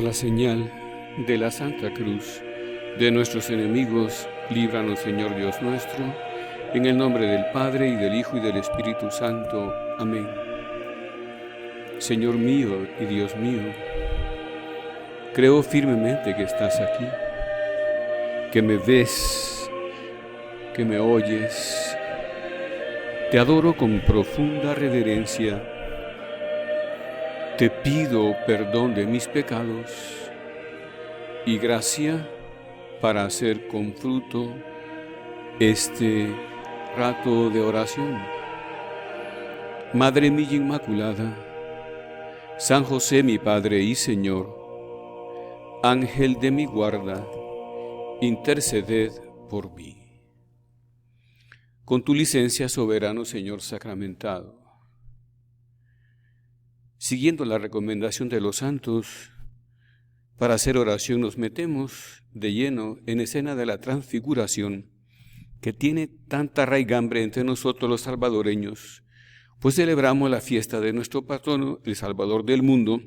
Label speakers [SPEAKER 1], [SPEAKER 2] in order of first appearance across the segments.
[SPEAKER 1] la señal de la Santa Cruz de nuestros enemigos, líbranos, Señor Dios nuestro, en el nombre del Padre, y del Hijo, y del Espíritu Santo. Amén. Señor mío y Dios mío, creo firmemente que estás aquí, que me ves, que me oyes. Te adoro con profunda reverencia. Te pido perdón de mis pecados y gracia para hacer con fruto este rato de oración. Madre mía Inmaculada, San José mi Padre y Señor, Ángel de mi guarda, interceded por mí. Con tu licencia, soberano Señor sacramentado, siguiendo la recomendación de los santos, para hacer oración nos metemos de lleno en escena de la transfiguración, que tiene tanta raigambre entre nosotros los salvadoreños, pues celebramos la fiesta de nuestro patrono, el Salvador del mundo,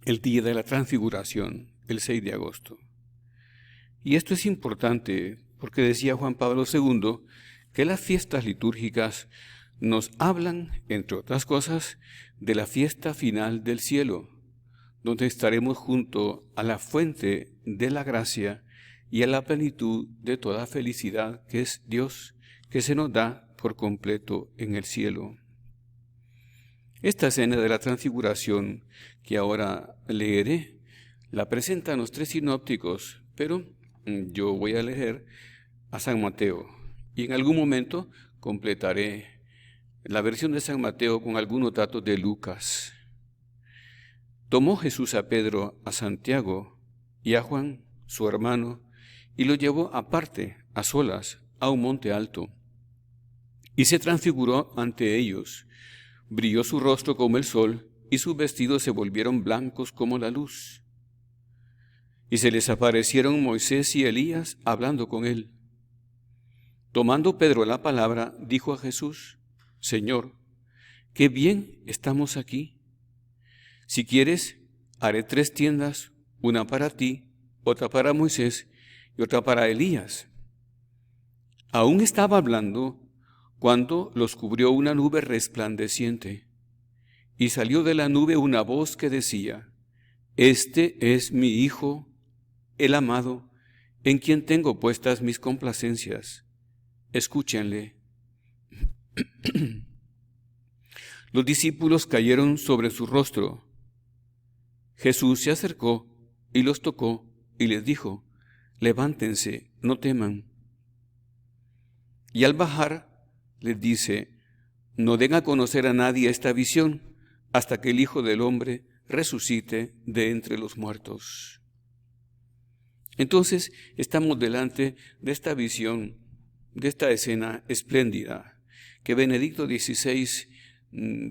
[SPEAKER 1] el día de la transfiguración, el 6 de agosto. Y esto es importante porque decía Juan Pablo II que las fiestas litúrgicas nos hablan, entre otras cosas, de la fiesta final del cielo, donde estaremos junto a la fuente de la gracia y a la plenitud de toda felicidad que es Dios, que se nos da por completo en el cielo. Esta escena de la transfiguración que ahora leeré, la presentan los tres sinópticos, pero yo voy a leer a San Mateo y en algún momento completaré la versión de San Mateo con algunos datos de Lucas. Tomó Jesús a Pedro, a Santiago y a Juan, su hermano, y lo llevó aparte, a solas, a un monte alto. Y se transfiguró ante ellos. Brilló su rostro como el sol, y sus vestidos se volvieron blancos como la luz. Y se les aparecieron Moisés y Elías hablando con él. Tomando Pedro la palabra, dijo a Jesús: Señor, qué bien estamos aquí. Si quieres, haré 3 tiendas, una para ti, otra para Moisés y otra para Elías. Aún estaba hablando cuando los cubrió una nube resplandeciente, y salió de la nube una voz que decía: Este es mi Hijo, el amado, en quien tengo puestas mis complacencias. Escúchenle. Los discípulos cayeron sobre su rostro. Jesús se acercó y los tocó y les dijo: Levántense, no teman. Y al bajar les dice: No den a conocer a nadie esta visión hasta que el Hijo del Hombre resucite de entre los muertos. Entonces estamos delante de esta visión, de esta escena espléndida, que Benedicto XVI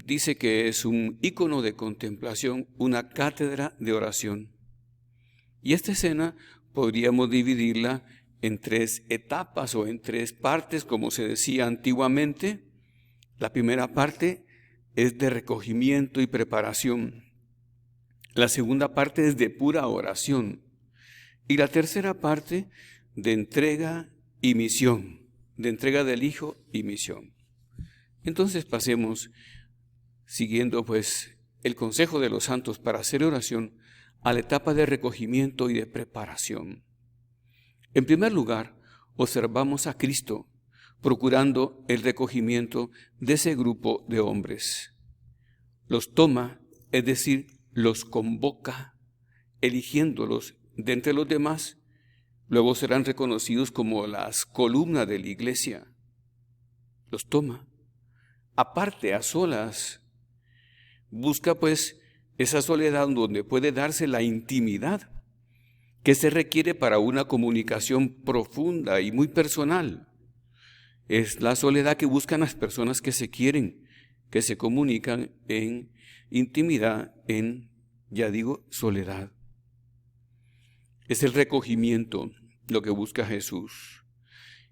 [SPEAKER 1] dice que es un ícono de contemplación, una cátedra de oración. Y esta escena podríamos dividirla en 3 etapas o en 3 partes, como se decía antiguamente. La primera parte es de recogimiento y preparación. La segunda parte es de pura oración. Y la tercera parte de entrega y misión, de entrega del Hijo y misión. Entonces pasemos, siguiendo pues el consejo de los santos para hacer oración, a la etapa de recogimiento y de preparación. En primer lugar, observamos a Cristo procurando el recogimiento de ese grupo de hombres. Los toma, es decir, los convoca, eligiéndolos de entre los demás. Luego serán reconocidos como las columnas de la iglesia. Los toma. Aparte, a solas, busca pues esa soledad donde puede darse la intimidad que se requiere para una comunicación profunda y muy personal. Es la soledad que buscan las personas que se quieren, que se comunican en intimidad, en, ya digo, soledad. Es el recogimiento lo que busca Jesús.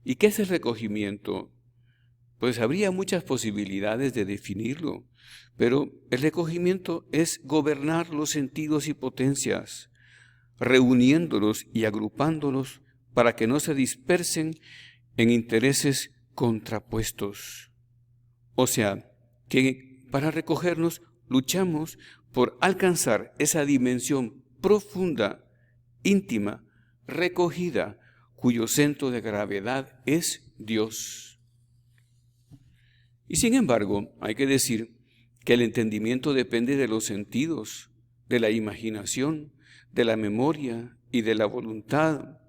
[SPEAKER 1] ¿Y qué es el recogimiento? Pues habría muchas posibilidades de definirlo, pero el recogimiento es gobernar los sentidos y potencias, reuniéndolos y agrupándolos para que no se dispersen en intereses contrapuestos. O sea, que para recogernos luchamos por alcanzar esa dimensión profunda, íntima, recogida, cuyo centro de gravedad es Dios. Y sin embargo, hay que decir que el entendimiento depende de los sentidos, de la imaginación, de la memoria y de la voluntad,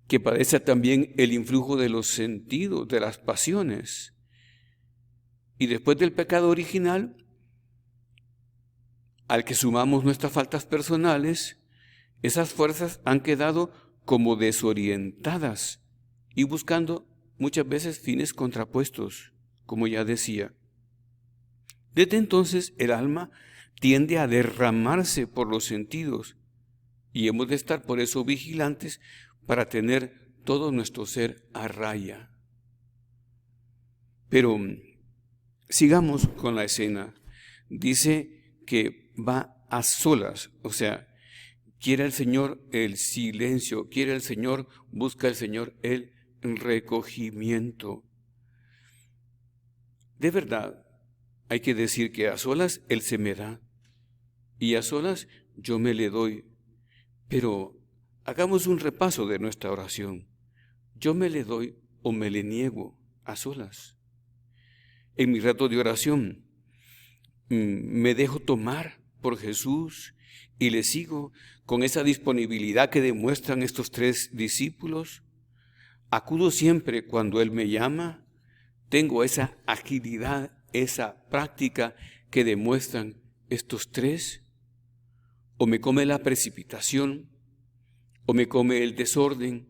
[SPEAKER 1] que padece también el influjo de los sentidos, de las pasiones. Y después del pecado original, al que sumamos nuestras faltas personales, esas fuerzas han quedado como desorientadas y buscando muchas veces fines contrapuestos, como ya decía. Desde entonces el alma tiende a derramarse por los sentidos y hemos de estar por eso vigilantes para tener todo nuestro ser a raya. Pero sigamos con la escena. Dice que va a solas, o sea, quiere el Señor el silencio, quiere el Señor, busca el Señor el recogimiento. De verdad, hay que decir que a solas Él se me da y a solas yo me le doy. Pero hagamos un repaso de nuestra oración. Yo me le doy o me le niego a solas. En mi rato de oración, me dejo tomar por Jesús y le sigo con esa disponibilidad que demuestran estos 3 discípulos. Acudo siempre cuando Él me llama. Tengo esa agilidad, esa práctica que demuestran estos 3. O me come la precipitación, o me come el desorden,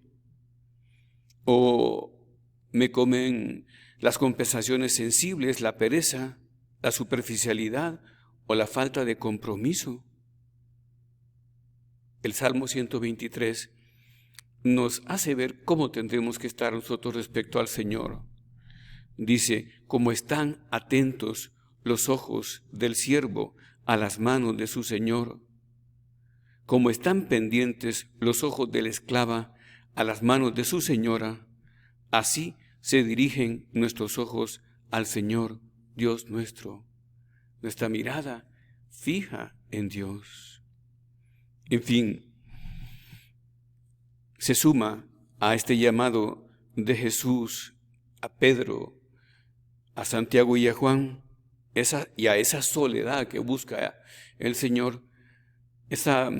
[SPEAKER 1] o me comen las compensaciones sensibles, la pereza, la superficialidad o la falta de compromiso. El Salmo 123 nos hace ver cómo tendremos que estar nosotros respecto al Señor. Dice, como están atentos los ojos del siervo a las manos de su Señor, como están pendientes los ojos de la esclava a las manos de su señora, así se dirigen nuestros ojos al Señor, Dios nuestro. Nuestra mirada fija en Dios. En fin, se suma a este llamado de Jesús a Pedro, a Santiago y a Juan, y a esa soledad que busca el Señor, esa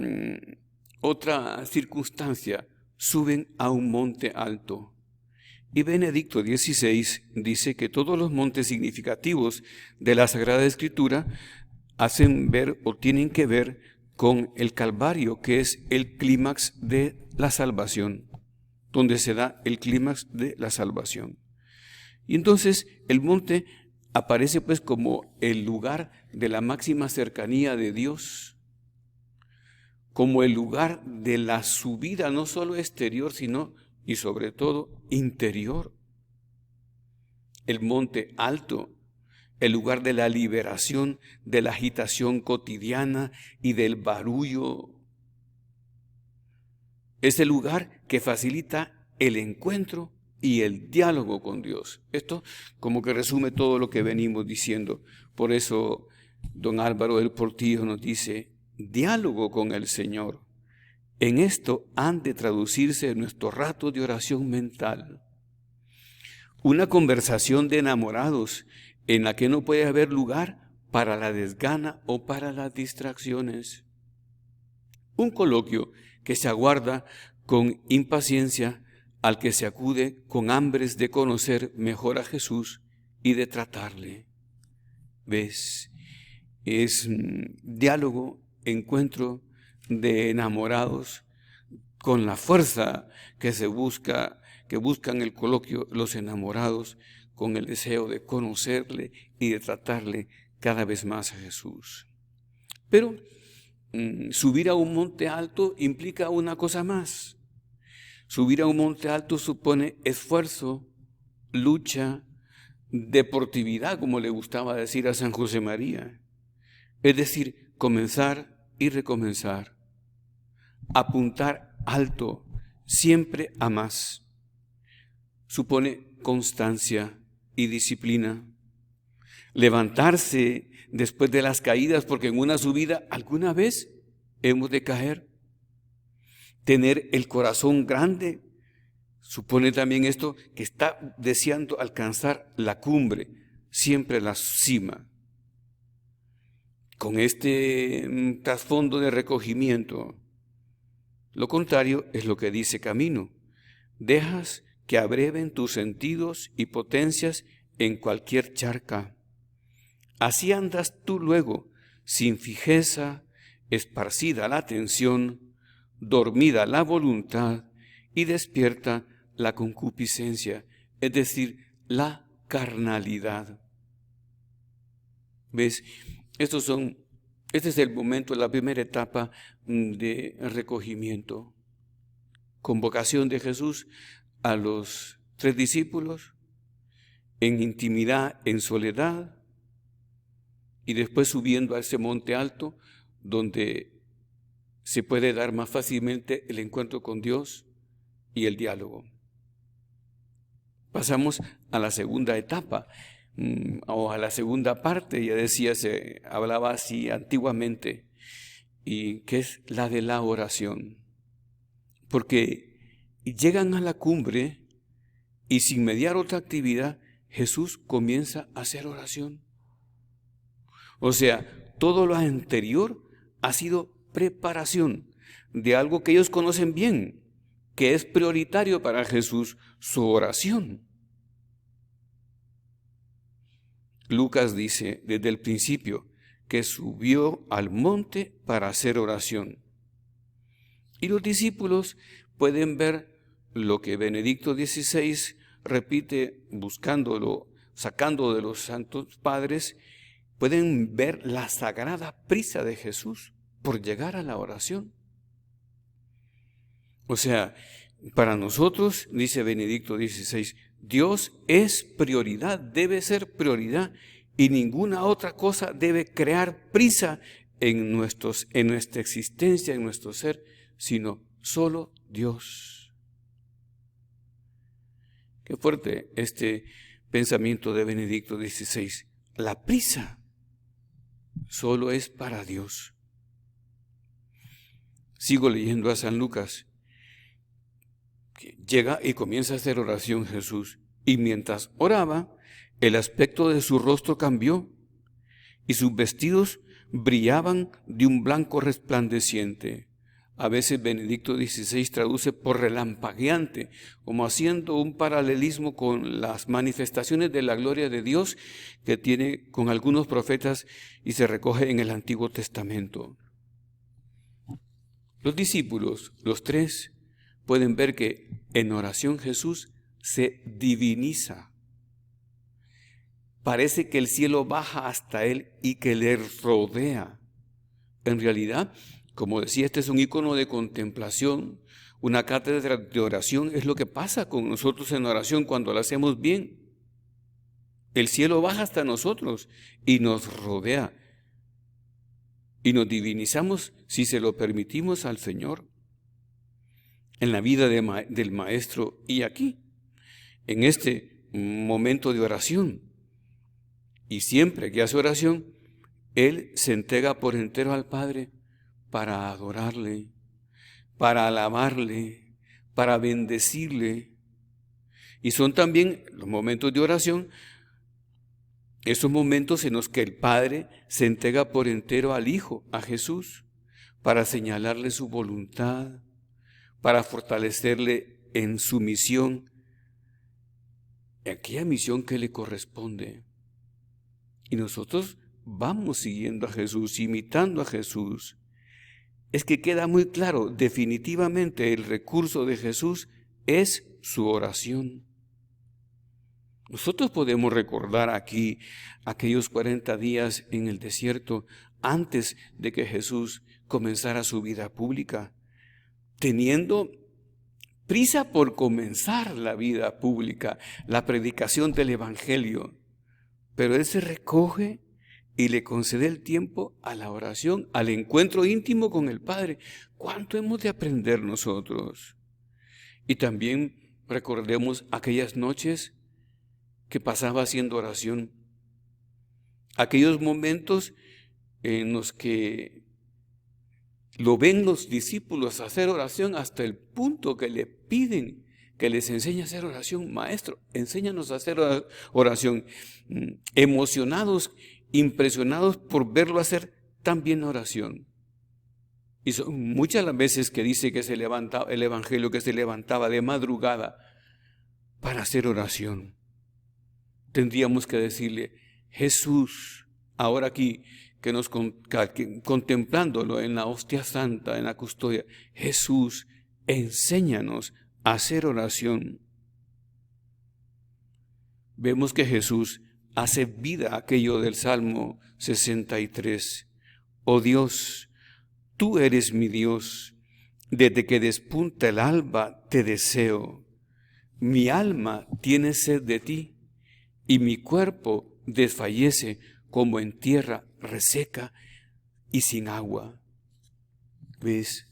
[SPEAKER 1] otra circunstancia. Suben a un monte alto. Y Benedicto XVI dice que todos los montes significativos de la Sagrada Escritura hacen ver o tienen que ver con el Calvario, que es el clímax de la salvación, donde se da el clímax de la salvación. Y entonces el monte aparece pues como el lugar de la máxima cercanía de Dios, como el lugar de la subida, no solo exterior, sino y sobre todo interior. El monte alto, el lugar de la liberación, de la agitación cotidiana y del barullo. Es el lugar que facilita el encuentro y el diálogo con Dios. Esto como que resume todo lo que venimos diciendo. Por eso don Álvaro del Portillo nos dice, diálogo con el Señor. En esto han de traducirse nuestros ratos de oración mental. Una conversación de enamorados en la que no puede haber lugar para la desgana o para las distracciones. Un coloquio que se aguarda con impaciencia al que se acude con hambres de conocer mejor a Jesús y de tratarle. ¿Ves? Es diálogo, encuentro de enamorados con la fuerza que se busca, que buscan el coloquio los enamorados, con el deseo de conocerle y de tratarle cada vez más a Jesús. Pero subir a un monte alto implica una cosa más. Subir a un monte alto supone esfuerzo, lucha, deportividad, como le gustaba decir a San José María. Es decir, comenzar y recomenzar. apuntar alto, siempre a más. Supone constancia y disciplina. Levantarse después de las caídas, porque en una subida alguna vez hemos de caer. Tener el corazón grande supone también esto, que está deseando alcanzar la cumbre, siempre la cima. Con este trasfondo de recogimiento. Lo contrario es lo que dice Camino. Dejas que abreven tus sentidos y potencias en cualquier charca. Así andas tú luego, sin fijeza, esparcida la atención, dormida la voluntad y despierta la concupiscencia, es decir, la carnalidad. ¿Ves? Este es el momento, la primera etapa de recogimiento. Convocación de Jesús a los 3 discípulos en intimidad, en soledad, y después subiendo a ese monte alto donde se puede dar más fácilmente el encuentro con Dios y el diálogo. Pasamos a la segunda etapa, o a la segunda parte, ya decía, se hablaba así antiguamente, y que es la de la oración. Porque llegan a la cumbre y sin mediar otra actividad, Jesús comienza a hacer oración. O sea, todo lo anterior ha sido preparación de algo que ellos conocen bien, que es prioritario para Jesús, su oración. Lucas dice desde el principio que subió al monte para hacer oración. Y los discípulos pueden ver lo que Benedicto XVI repite buscándolo, sacando de los santos padres, pueden ver la sagrada prisa de Jesús por llegar a la oración. O sea, para nosotros, dice Benedicto XVI, Dios es prioridad, debe ser prioridad, y ninguna otra cosa debe crear prisa en nuestra existencia, en nuestro ser, sino solo Dios. Qué fuerte este pensamiento de Benedicto XVI. La prisa solo es para Dios. Sigo leyendo a San Lucas. Llega y comienza a hacer oración Jesús, y mientras oraba, el aspecto de su rostro cambió, y sus vestidos brillaban de un blanco resplandeciente. A veces Benedicto XVI traduce por relampagueante, como haciendo un paralelismo con las manifestaciones de la gloria de Dios que tiene con algunos profetas y se recoge en el Antiguo Testamento. Los discípulos, los 3, pueden ver que en oración Jesús se diviniza. Parece que el cielo baja hasta él y que le rodea. En realidad, como decía, este es un icono de contemplación, una cátedra de oración. Es lo que pasa con nosotros en oración cuando la hacemos bien. El cielo baja hasta nosotros y nos rodea. Y nos divinizamos si se lo permitimos al Señor. En la vida del Maestro y aquí, en este momento de oración. Y siempre que hace oración, Él se entrega por entero al Padre para adorarle, para alabarle, para bendecirle. Y son también los momentos de oración, esos momentos en los que el Padre se entrega por entero al Hijo, a Jesús, para señalarle su voluntad, para fortalecerle en su misión, aquella misión que le corresponde. Y nosotros vamos siguiendo a Jesús, imitando a Jesús. Es que queda muy claro, definitivamente el recurso de Jesús es su oración. Nosotros podemos recordar aquí aquellos 40 días en el desierto antes de que Jesús comenzara su vida pública, teniendo prisa por comenzar la vida pública, la predicación del Evangelio. Pero Él se recoge y le concede el tiempo a la oración, al encuentro íntimo con el Padre. ¿Cuánto hemos de aprender nosotros? Y también recordemos aquellas noches que pasaba haciendo oración, aquellos momentos en los que lo ven los discípulos hacer oración hasta el punto que le piden que les enseñe a hacer oración. Maestro, enséñanos a hacer oración. Emocionados, impresionados por verlo hacer tan bien la oración. Y son muchas las veces que dice que se levantaba, el Evangelio, que se levantaba de madrugada para hacer oración. Tendríamos que decirle: Jesús, ahora aquí, que contemplándolo en la hostia santa, en la custodia, Jesús, enséñanos a hacer oración. Vemos que Jesús hace vida aquello del Salmo 63. Oh Dios, tú eres mi Dios, desde que despunta el alba te deseo. Mi alma tiene sed de ti, y mi cuerpo desfallece como en tierra reseca y sin agua. ¿Ves?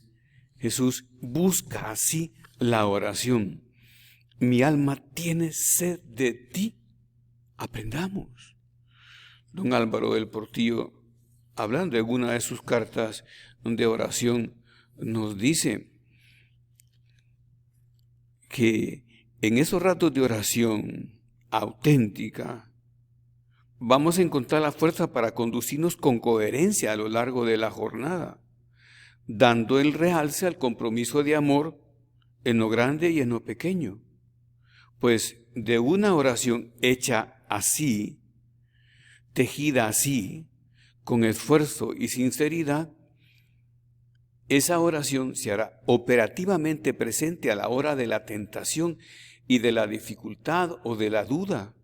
[SPEAKER 1] Jesús busca así la oración. Mi alma tiene sed de ti. Aprendamos. Don Álvaro del Portillo, hablando en una de sus cartas de oración, nos dice que en esos ratos de oración auténtica vamos a encontrar la fuerza para conducirnos con coherencia a lo largo de la jornada, dando el realce al compromiso de amor en lo grande y en lo pequeño. Pues de una oración hecha así, tejida así, con esfuerzo y sinceridad, esa oración se hará operativamente presente a la hora de la tentación y de la dificultad o de la duda.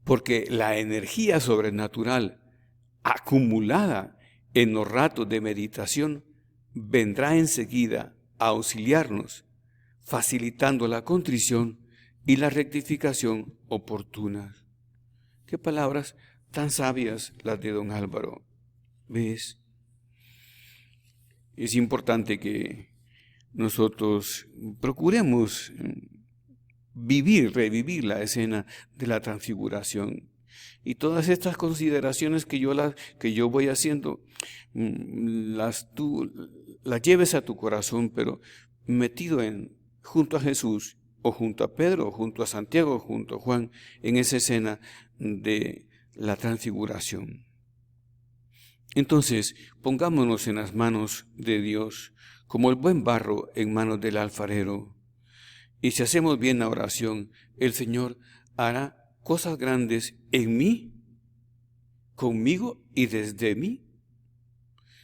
[SPEAKER 1] Porque la energía sobrenatural acumulada en los ratos de meditación vendrá enseguida a auxiliarnos, facilitando la contrición y la rectificación oportunas. Qué palabras tan sabias las de don Álvaro. ¿Ves? Es importante que nosotros procuremos revivir la escena de la transfiguración. Y todas estas consideraciones que yo voy haciendo, tú las lleves a tu corazón, pero metido junto a Jesús, o junto a Pedro, o junto a Santiago, o junto a Juan, en esa escena de la transfiguración. Entonces, pongámonos en las manos de Dios, como el buen barro en manos del alfarero. Y si hacemos bien la oración, el Señor hará cosas grandes en mí, conmigo y desde mí.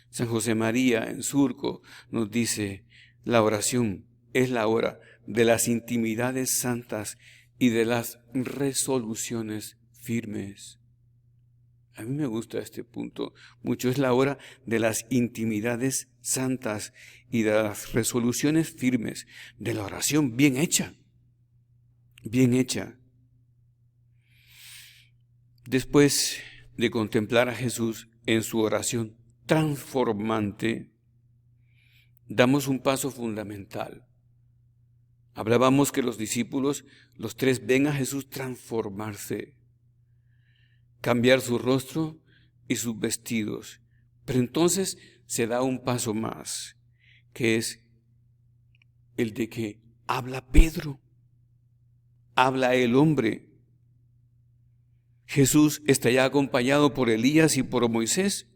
[SPEAKER 1] San José María en Surco nos dice: la oración es la hora de las intimidades santas y de las resoluciones firmes. A mí me gusta este punto mucho. Es la hora de las intimidades santas y de las resoluciones firmes, de la oración bien hecha, bien hecha. Después de contemplar a Jesús en su oración transformante, damos un paso fundamental. Hablábamos que los discípulos, los tres, ven a Jesús transformarse, cambiar su rostro y sus vestidos. Pero entonces se da un paso más, que es el de que habla Pedro, habla el hombre. Jesús está ya acompañado por Elías y por Moisés,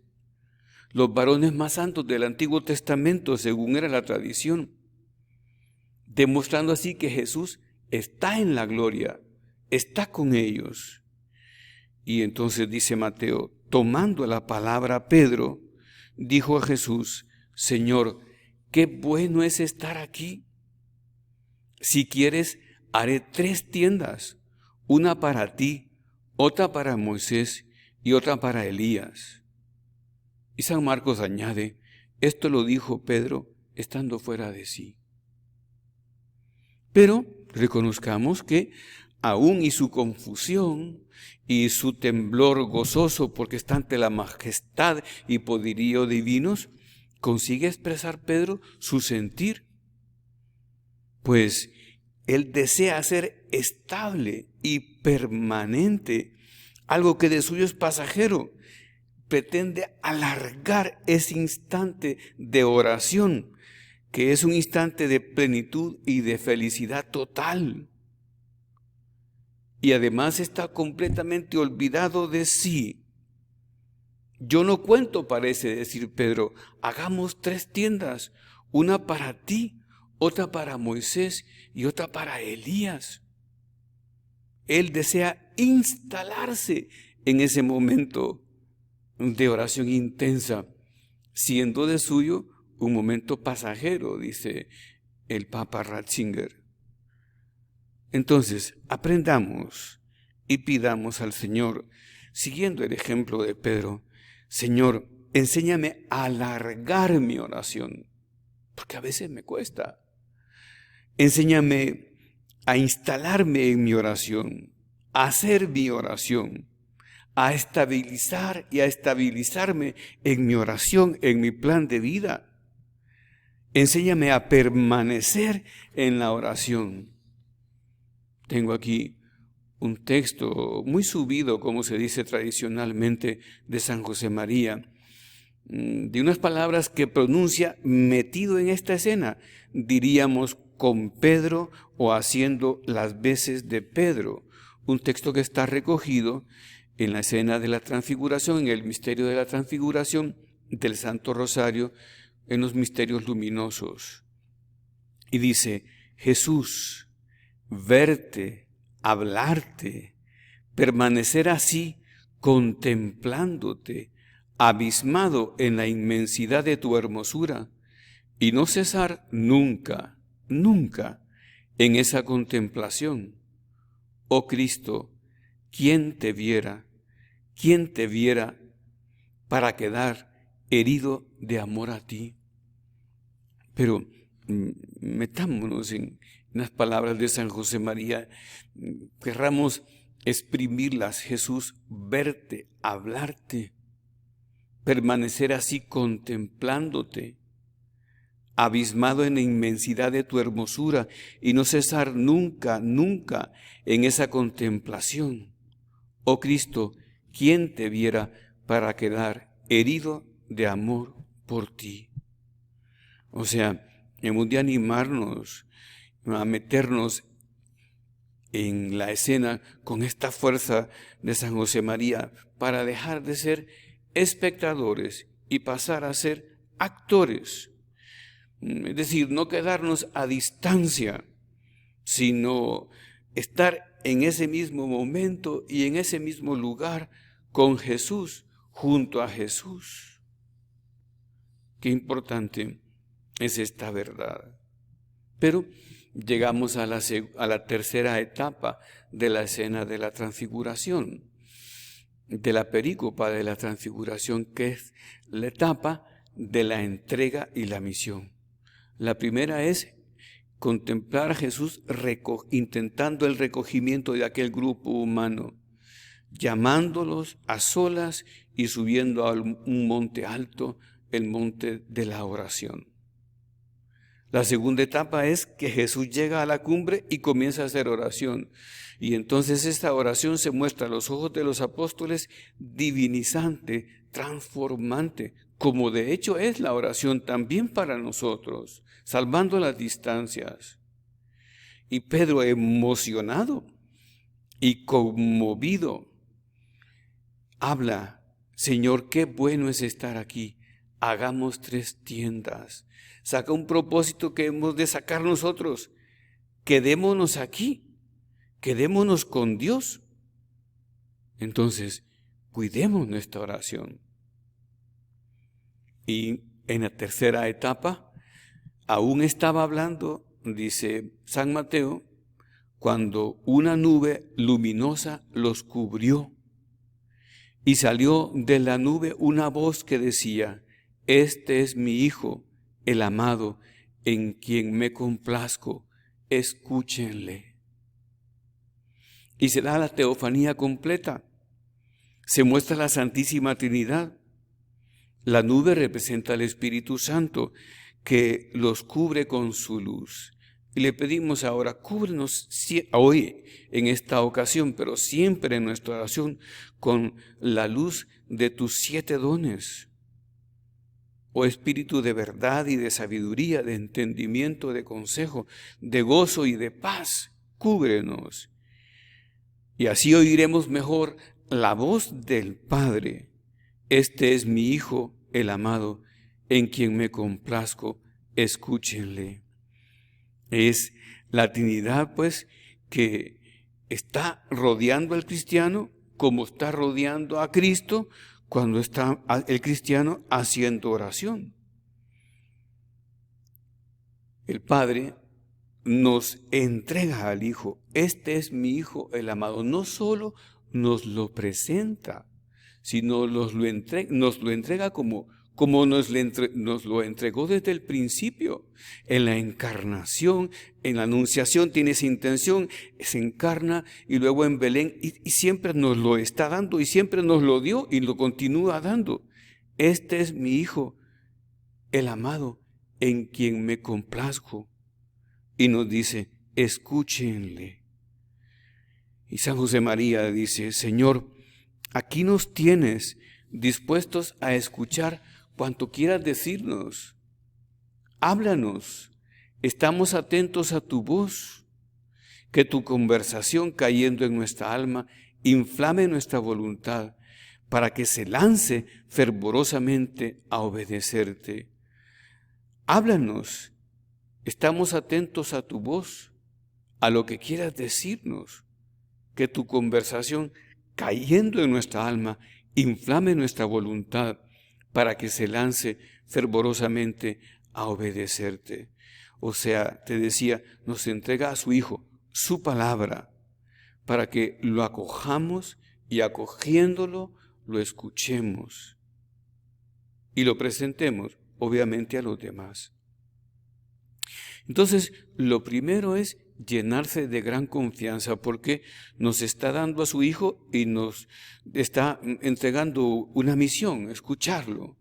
[SPEAKER 1] los varones más santos del Antiguo Testamento, según era la tradición, demostrando así que Jesús está en la gloria, está con ellos. Y entonces dice Mateo: tomando la palabra Pedro, dijo a Jesús: Señor, qué bueno es estar aquí. Si quieres, haré 3 tiendas, una para ti, otra para Moisés y otra para Elías. Y San Marcos añade: esto lo dijo Pedro estando fuera de sí. Pero reconozcamos que aún y su confusión y su temblor gozoso porque está ante la majestad y poderío divinos, consigue expresar Pedro su sentir, pues él desea ser estable y permanente, algo que de suyo es pasajero. Pretende alargar ese instante de oración, que es un instante de plenitud y de felicidad total. Y además está completamente olvidado de sí. Yo no cuento, parece decir Pedro, hagamos 3 tiendas, una para ti, otra para Moisés y otra para Elías. Él desea instalarse en ese momento de oración intensa, siendo de suyo un momento pasajero, dice el Papa Ratzinger. Entonces, aprendamos y pidamos al Señor, siguiendo el ejemplo de Pedro: Señor, enséñame a alargar mi oración, porque a veces me cuesta. Enséñame a instalarme en mi oración, a hacer mi oración, a estabilizar y a estabilizarme en mi oración, en mi plan de vida. Enséñame a permanecer en la oración. Tengo aquí un texto muy subido, como se dice tradicionalmente, de San José María, de unas palabras que pronuncia metido en esta escena, diríamos con Pedro o haciendo las veces de Pedro, un texto que está recogido en la escena de la transfiguración, en el misterio de la transfiguración del Santo Rosario, en los misterios luminosos. Y dice: Jesús, verte, hablarte, permanecer así contemplándote, abismado en la inmensidad de tu hermosura, y no cesar nunca, nunca en esa contemplación. Oh Cristo, ¿quién te viera para quedar herido de amor a ti? Pero metámonos en las palabras de San José María, querramos exprimirlas. Jesús, verte, hablarte, permanecer así contemplándote, abismado en la inmensidad de tu hermosura, y no cesar nunca, nunca en esa contemplación. Oh Cristo, ¿quién te viera para quedar herido de amor por ti? O sea, hemos de animarnos a meternos en la escena con esta fuerza de San José María para dejar de ser espectadores y pasar a ser actores. Es decir, no quedarnos a distancia, sino estar en ese mismo momento y en ese mismo lugar con Jesús, junto a Jesús. Qué importante es esta verdad. Pero llegamos a la tercera etapa de la escena de la transfiguración, de la perícopa de la transfiguración, que es la etapa de la entrega y la misión. La primera es contemplar a Jesús intentando el recogimiento de aquel grupo humano, llamándolos a solas y subiendo a un monte alto, el monte de la oración. La segunda etapa es que Jesús llega a la cumbre y comienza a hacer oración. Y entonces esta oración se muestra a los ojos de los apóstoles divinizante, transformante, como de hecho es la oración también para nosotros, salvando las distancias. Y Pedro, emocionado y conmovido, habla: Señor, qué bueno es estar aquí. Hagamos 3 tiendas. Saca un propósito que hemos de sacar nosotros. Quedémonos aquí. Quedémonos con Dios. Entonces, cuidemos nuestra oración. Y en la tercera etapa, aún estaba hablando, dice San Mateo, cuando una nube luminosa los cubrió. Y salió de la nube una voz que decía: Este es mi Hijo, el amado, en quien me complazco, escúchenle. y se da la teofanía completa. Se muestra la Santísima Trinidad. La nube representa al Espíritu Santo que los cubre con su luz. Y le pedimos ahora, cúbrenos hoy en esta ocasión, pero siempre en nuestra oración, con la luz de tus 7 dones. Oh Espíritu de verdad y de sabiduría, de entendimiento, de consejo, de gozo y de paz, cúbrenos. Y así oiremos mejor la voz del Padre. Este es mi Hijo, el amado, en quien me complazco, escúchenle. Es la Trinidad, pues, que está rodeando al cristiano como está rodeando a Cristo cuando está el cristiano haciendo oración. El Padre nos entrega al Hijo. Este es mi Hijo, el amado. No solo nos lo presenta, sino nos lo entrega como nos lo entregó desde el principio. En la encarnación, en la anunciación tiene esa intención, se encarna y luego en Belén y siempre nos lo está dando y siempre nos lo dio y lo continúa dando. Este es mi Hijo, el amado, en quien me complazco. Y nos dice, escúchenle. Y San José María dice, Señor, aquí nos tienes dispuestos a escuchar cuanto quieras decirnos. Háblanos, estamos atentos a tu voz, que tu conversación cayendo en nuestra alma inflame nuestra voluntad para que se lance fervorosamente a obedecerte. Háblanos, estamos atentos a tu voz, a lo que quieras decirnos, que tu conversación cayendo en nuestra alma inflame nuestra voluntad para que se lance fervorosamente a obedecerte. O sea, te decía, nos entrega a su Hijo, su palabra, para que lo acojamos y acogiéndolo lo escuchemos y lo presentemos, obviamente, a los demás. Entonces, lo primero es llenarse de gran confianza porque nos está dando a su Hijo y nos está entregando una misión, escucharlo.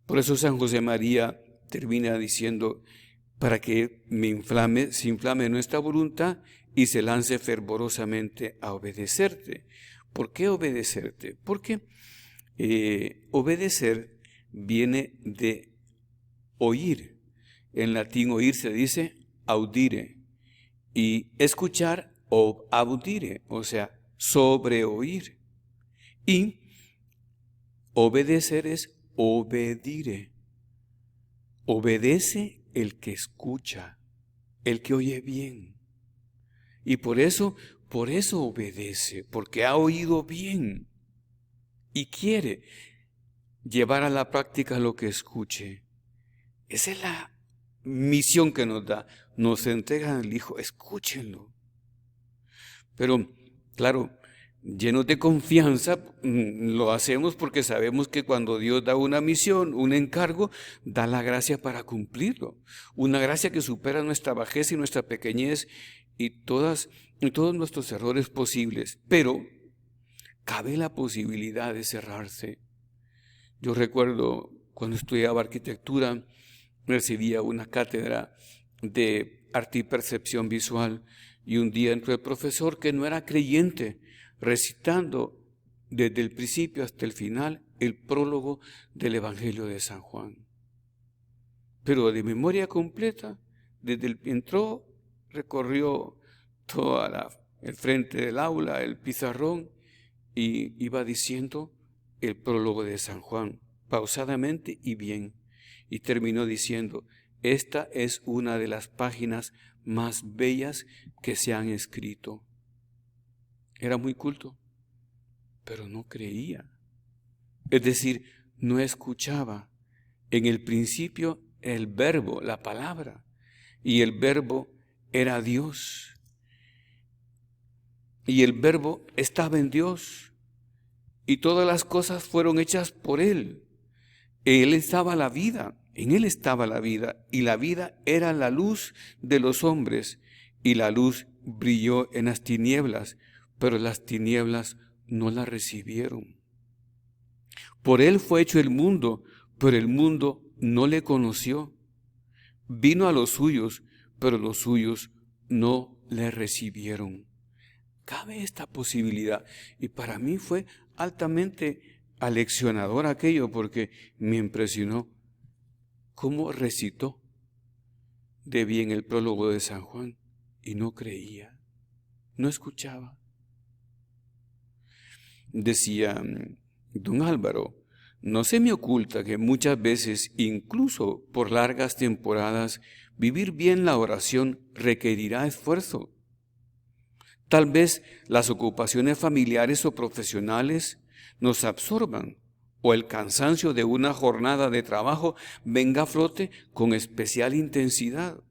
[SPEAKER 1] Por eso San José María termina diciendo, para que se inflame nuestra voluntad y se lance fervorosamente a obedecerte. ¿Por qué obedecerte? Porque obedecer viene de oír. En latín oír se dice audire. Y escuchar o audire, o sea, sobreoír. Y obedecer es obedire. Obedece el que escucha, el que oye bien. Y por eso obedece, porque ha oído bien y quiere llevar a la práctica lo que escuche. Esa es la misión que nos da. Nos entrega al Hijo, escúchenlo. Pero, claro, llenos de confianza, lo hacemos porque sabemos que cuando Dios da una misión, un encargo, da la gracia para cumplirlo. Una gracia que supera nuestra bajeza y nuestra pequeñez y todos nuestros errores posibles. Pero cabe la posibilidad de cerrarse. Yo recuerdo cuando estudiaba arquitectura, recibía una cátedra de arte y percepción visual y un día entró el profesor que no era creyente recitando desde el principio hasta el final el prólogo del Evangelio de San Juan. Pero de memoria completa, entró, recorrió todo el frente del aula, el pizarrón y iba diciendo el prólogo de San Juan, pausadamente y bien. Y terminó diciendo, esta es una de las páginas más bellas que se han escrito. Era muy culto, pero no creía. Es decir, no escuchaba. En el principio el verbo, la palabra, y el verbo era Dios. Y el verbo estaba en Dios. Y todas las cosas fueron hechas por Él. Él estaba la vida, en Él estaba la vida, y la vida era la luz de los hombres, y la luz brilló en las tinieblas, pero las tinieblas no la recibieron. Por él fue hecho el mundo, pero el mundo no le conoció. Vino a los suyos, pero los suyos no le recibieron. Cabe esta posibilidad, y para mí fue altamente aleccionador aquello, porque me impresionó cómo recitó de bien el prólogo de San Juan y no creía, no escuchaba. Decía don Álvaro: no se me oculta que muchas veces, incluso por largas temporadas, vivir bien la oración requerirá esfuerzo. Tal vez las ocupaciones familiares o profesionales nos absorban, o el cansancio de una jornada de trabajo venga a flote con especial intensidad,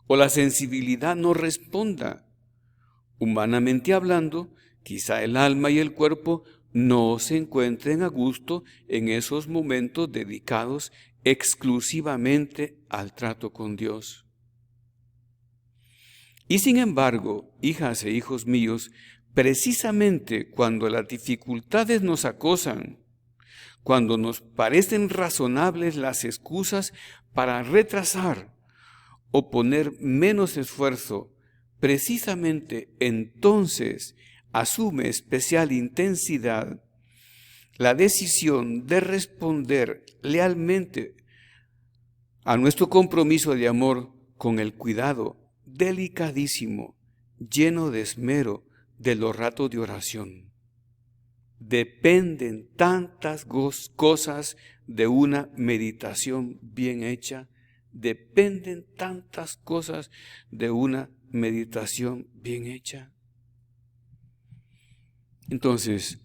[SPEAKER 1] o la sensibilidad no responda. Humanamente hablando, quizá el alma y el cuerpo no se encuentren a gusto en esos momentos dedicados exclusivamente al trato con Dios. Y sin embargo, hijas e hijos míos, precisamente cuando las dificultades nos acosan, cuando nos parecen razonables las excusas para retrasar o poner menos esfuerzo, precisamente entonces asume especial intensidad la decisión de responder lealmente a nuestro compromiso de amor con el cuidado delicadísimo, lleno de esmero de los ratos de oración. Dependen tantas cosas de una meditación bien hecha, dependen tantas cosas de una meditación bien hecha. Entonces,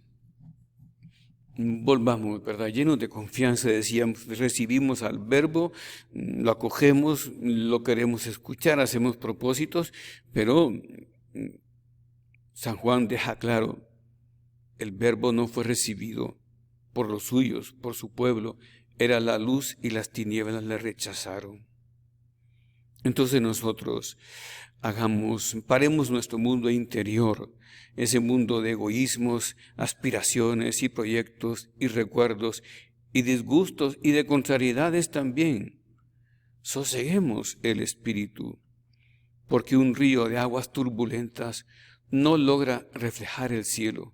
[SPEAKER 1] volvamos, ¿verdad? Llenos de confianza, decíamos, recibimos al verbo, lo acogemos, lo queremos escuchar, hacemos propósitos, pero San Juan deja claro, el verbo no fue recibido por los suyos, por su pueblo, era la luz y las tinieblas le rechazaron. Entonces nosotros paremos nuestro mundo interior, ese mundo de egoísmos, aspiraciones y proyectos y recuerdos y disgustos y de contrariedades también. Soseguemos el espíritu, porque un río de aguas turbulentas no logra reflejar el cielo.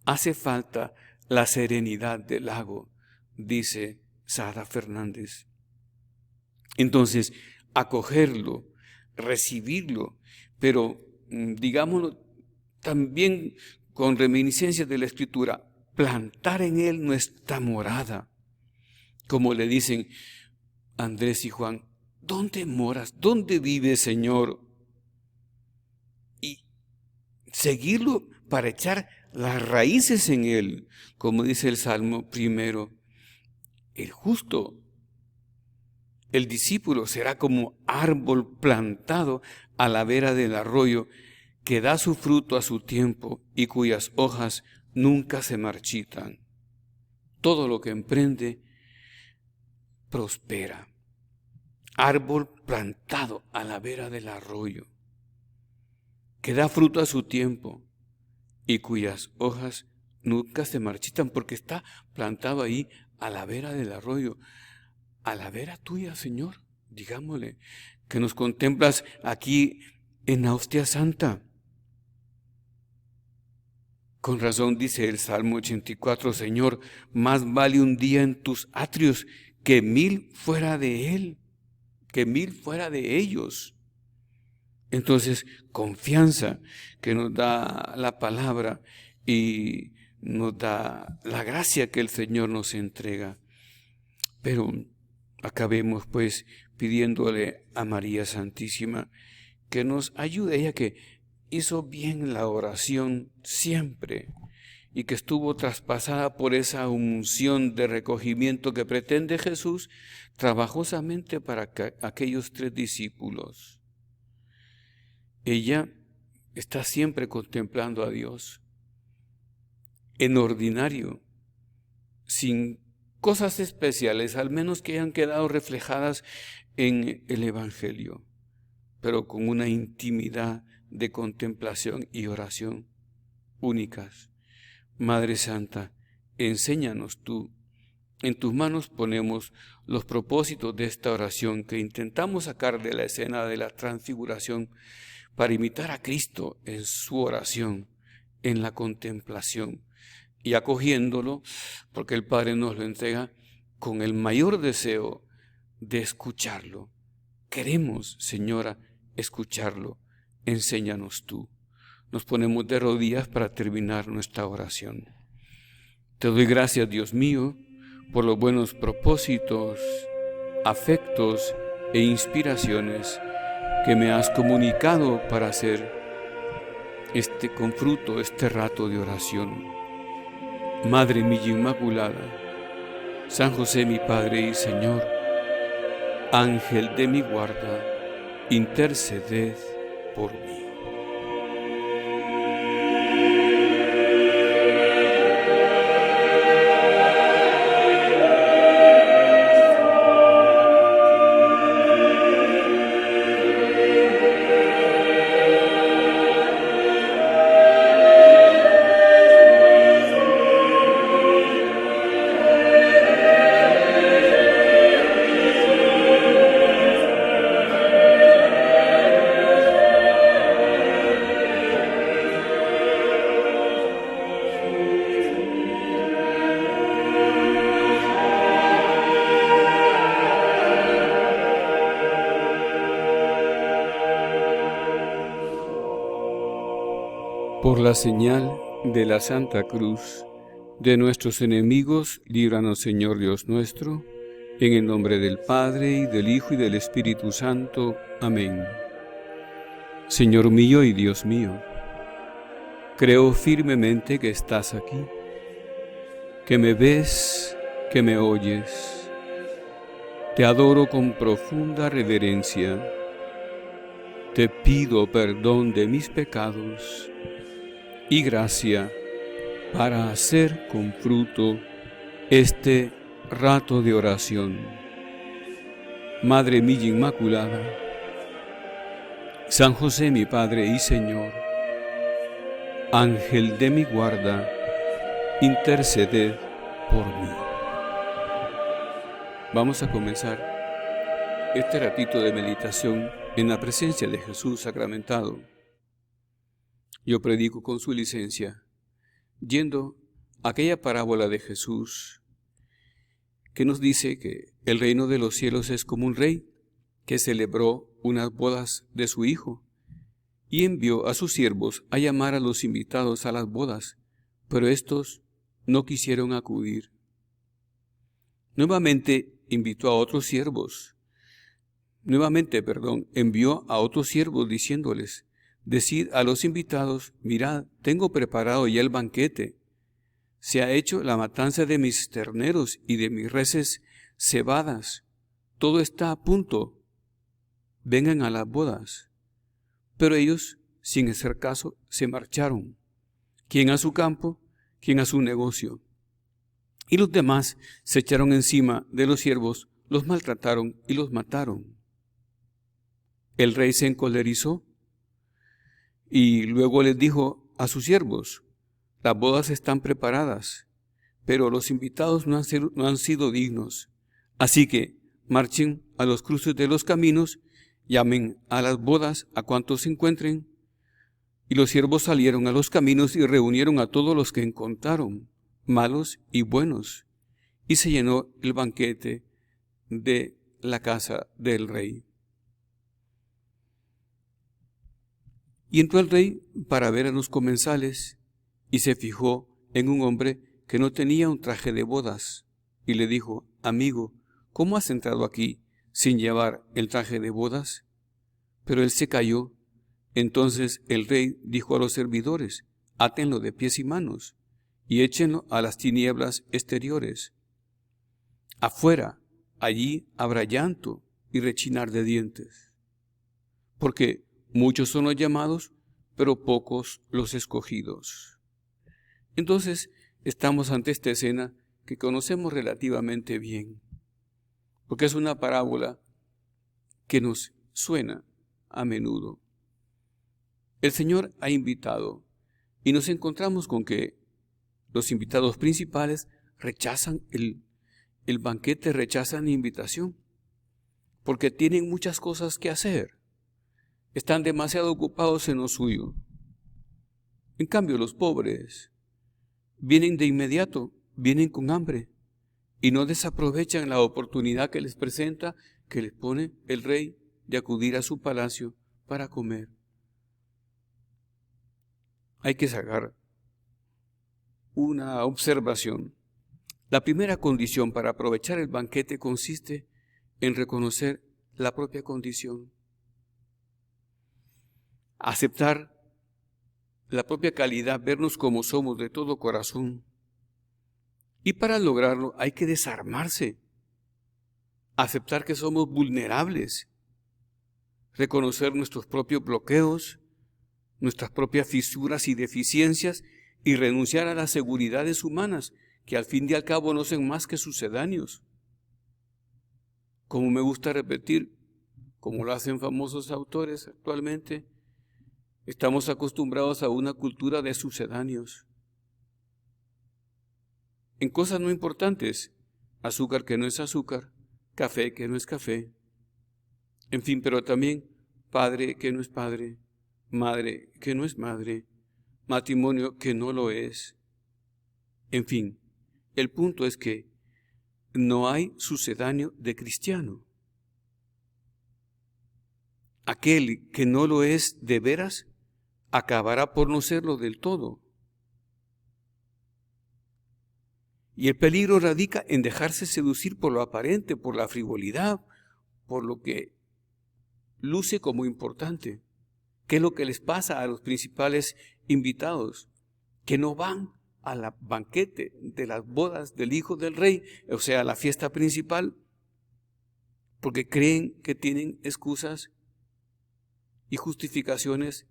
[SPEAKER 1] Hace falta la serenidad del lago, dice Sara Fernández. Entonces, acogerlo, recibirlo, pero digámoslo también con reminiscencias de la Escritura, plantar en él nuestra morada. Como le dicen Andrés y Juan, ¿dónde moras? ¿Dónde vives, Señor? Y seguirlo para echar las raíces en él, como dice el Salmo primero. El justo, el discípulo, será como árbol plantado a la vera del arroyo, que da su fruto a su tiempo y cuyas hojas nunca se marchitan. Todo lo que emprende prospera. Árbol plantado a la vera del arroyo, que da fruto a su tiempo y cuyas hojas nunca se marchitan, porque está plantado ahí a la vera del arroyo, a la vera tuya, Señor, digámosle, que nos contemplas aquí en la hostia santa. Con razón dice el Salmo 84, Señor, más vale un día en tus atrios que 1000 fuera de él, que 1000 fuera de ellos. Entonces, confianza que nos da la palabra y nos da la gracia que el Señor nos entrega. Pero acabemos pues pidiéndole a María Santísima que nos ayude, ella que hizo bien la oración siempre y que estuvo traspasada por esa unción de recogimiento que pretende Jesús trabajosamente para aquellos 3 discípulos. Ella está siempre contemplando a Dios en ordinario, sin cosas especiales, al menos que hayan quedado reflejadas en el Evangelio. pero con una intimidad de contemplación y oración únicas. Madre Santa, enséñanos tú. En tus manos ponemos los propósitos de esta oración que intentamos sacar de la escena de la transfiguración para imitar a Cristo en su oración, en la contemplación, y acogiéndolo, porque el Padre nos lo entrega con el mayor deseo de escucharlo. Queremos, Señora, escucharlo. Enséñanos tú. Nos ponemos de rodillas para terminar nuestra oración. Te doy gracias, Dios mío, por los buenos propósitos, afectos e inspiraciones que me has comunicado para hacer con fruto este rato de oración. Madre mía Inmaculada, San José mi Padre y Señor, Ángel de mi guarda, interceded por mí. Por la señal de la Santa Cruz de nuestros enemigos, líbranos, Señor Dios nuestro, en el nombre del Padre, y del Hijo, y del Espíritu Santo. Amén. Señor mío y Dios mío, creo firmemente que estás aquí, que me ves, que me oyes. Te adoro con profunda reverencia. Te pido perdón de mis pecados y gracia para hacer con fruto este rato de oración. Madre mía Inmaculada, San José mi Padre y Señor, Ángel de mi guarda, interceded por mí. Vamos a comenzar este ratito de meditación en la presencia de Jesús sacramentado. Yo predico con su licencia, yendo a aquella parábola de Jesús que nos dice que el reino de los cielos es como un rey que celebró unas bodas de su hijo y envió a sus siervos a llamar a los invitados a las bodas, pero estos no quisieron acudir. Nuevamente envió a otros siervos, envió a otros siervos diciéndoles: decid a los invitados, mirad, tengo preparado ya el banquete. Se ha hecho la matanza de mis terneros y de mis reses cebadas. Todo está a punto. Vengan a las bodas. Pero ellos, sin hacer caso, se marcharon. Quien a su campo, quien a su negocio. Y los demás se echaron encima de los siervos, los maltrataron y los mataron. El rey se encolerizó y luego les dijo a sus siervos: las bodas están preparadas, pero los invitados no han sido dignos. Así que marchen a los cruces de los caminos, llamen a las bodas a cuantos se encuentren. Y los siervos salieron a los caminos y reunieron a todos los que encontraron, malos y buenos, y se llenó el banquete de la casa del rey. Y entró el rey para ver a los comensales, y se fijó en un hombre que no tenía un traje de bodas, y le dijo: amigo, ¿cómo has entrado aquí sin llevar el traje de bodas? Pero él se calló. Entonces el rey dijo a los servidores: átenlo de pies y manos, y échenlo a las tinieblas exteriores. Afuera, allí habrá llanto y rechinar de dientes. Porque muchos son los llamados, pero pocos los escogidos. Entonces, estamos ante esta escena que conocemos relativamente bien, porque es una parábola que nos suena a menudo. El Señor ha invitado y nos encontramos con que los invitados principales rechazan el banquete, rechazan la invitación, porque tienen muchas cosas que hacer. Están demasiado ocupados en lo suyo. En cambio, los pobres vienen de inmediato, vienen con hambre y no desaprovechan la oportunidad que les presenta, que les pone el rey de acudir a su palacio para comer. Hay que sacar una observación. La primera condición para aprovechar el banquete consiste en reconocer la propia condición, aceptar la propia calidad, vernos como somos de todo corazón. Y para lograrlo hay que desarmarse, aceptar que somos vulnerables, reconocer nuestros propios bloqueos, nuestras propias fisuras y deficiencias y renunciar a las seguridades humanas que al fin y al cabo no son más que sucedáneos. Como me gusta repetir, como lo hacen famosos autores actualmente, estamos acostumbrados a una cultura de sucedáneos. En cosas no importantes, azúcar que no es azúcar, café que no es café, en fin, pero también padre que no es padre, madre que no es madre, matrimonio que no lo es. En fin, el punto es que no hay sucedáneo de cristiano. Aquel que no lo es de veras, acabará por no serlo del todo. Y el peligro radica en dejarse seducir por lo aparente, por la frivolidad, por lo que luce como importante. ¿Qué es lo que les pasa a los principales invitados? Que no van a la banquete de las bodas del Hijo del Rey, o sea, a la fiesta principal, porque creen que tienen excusas y justificaciones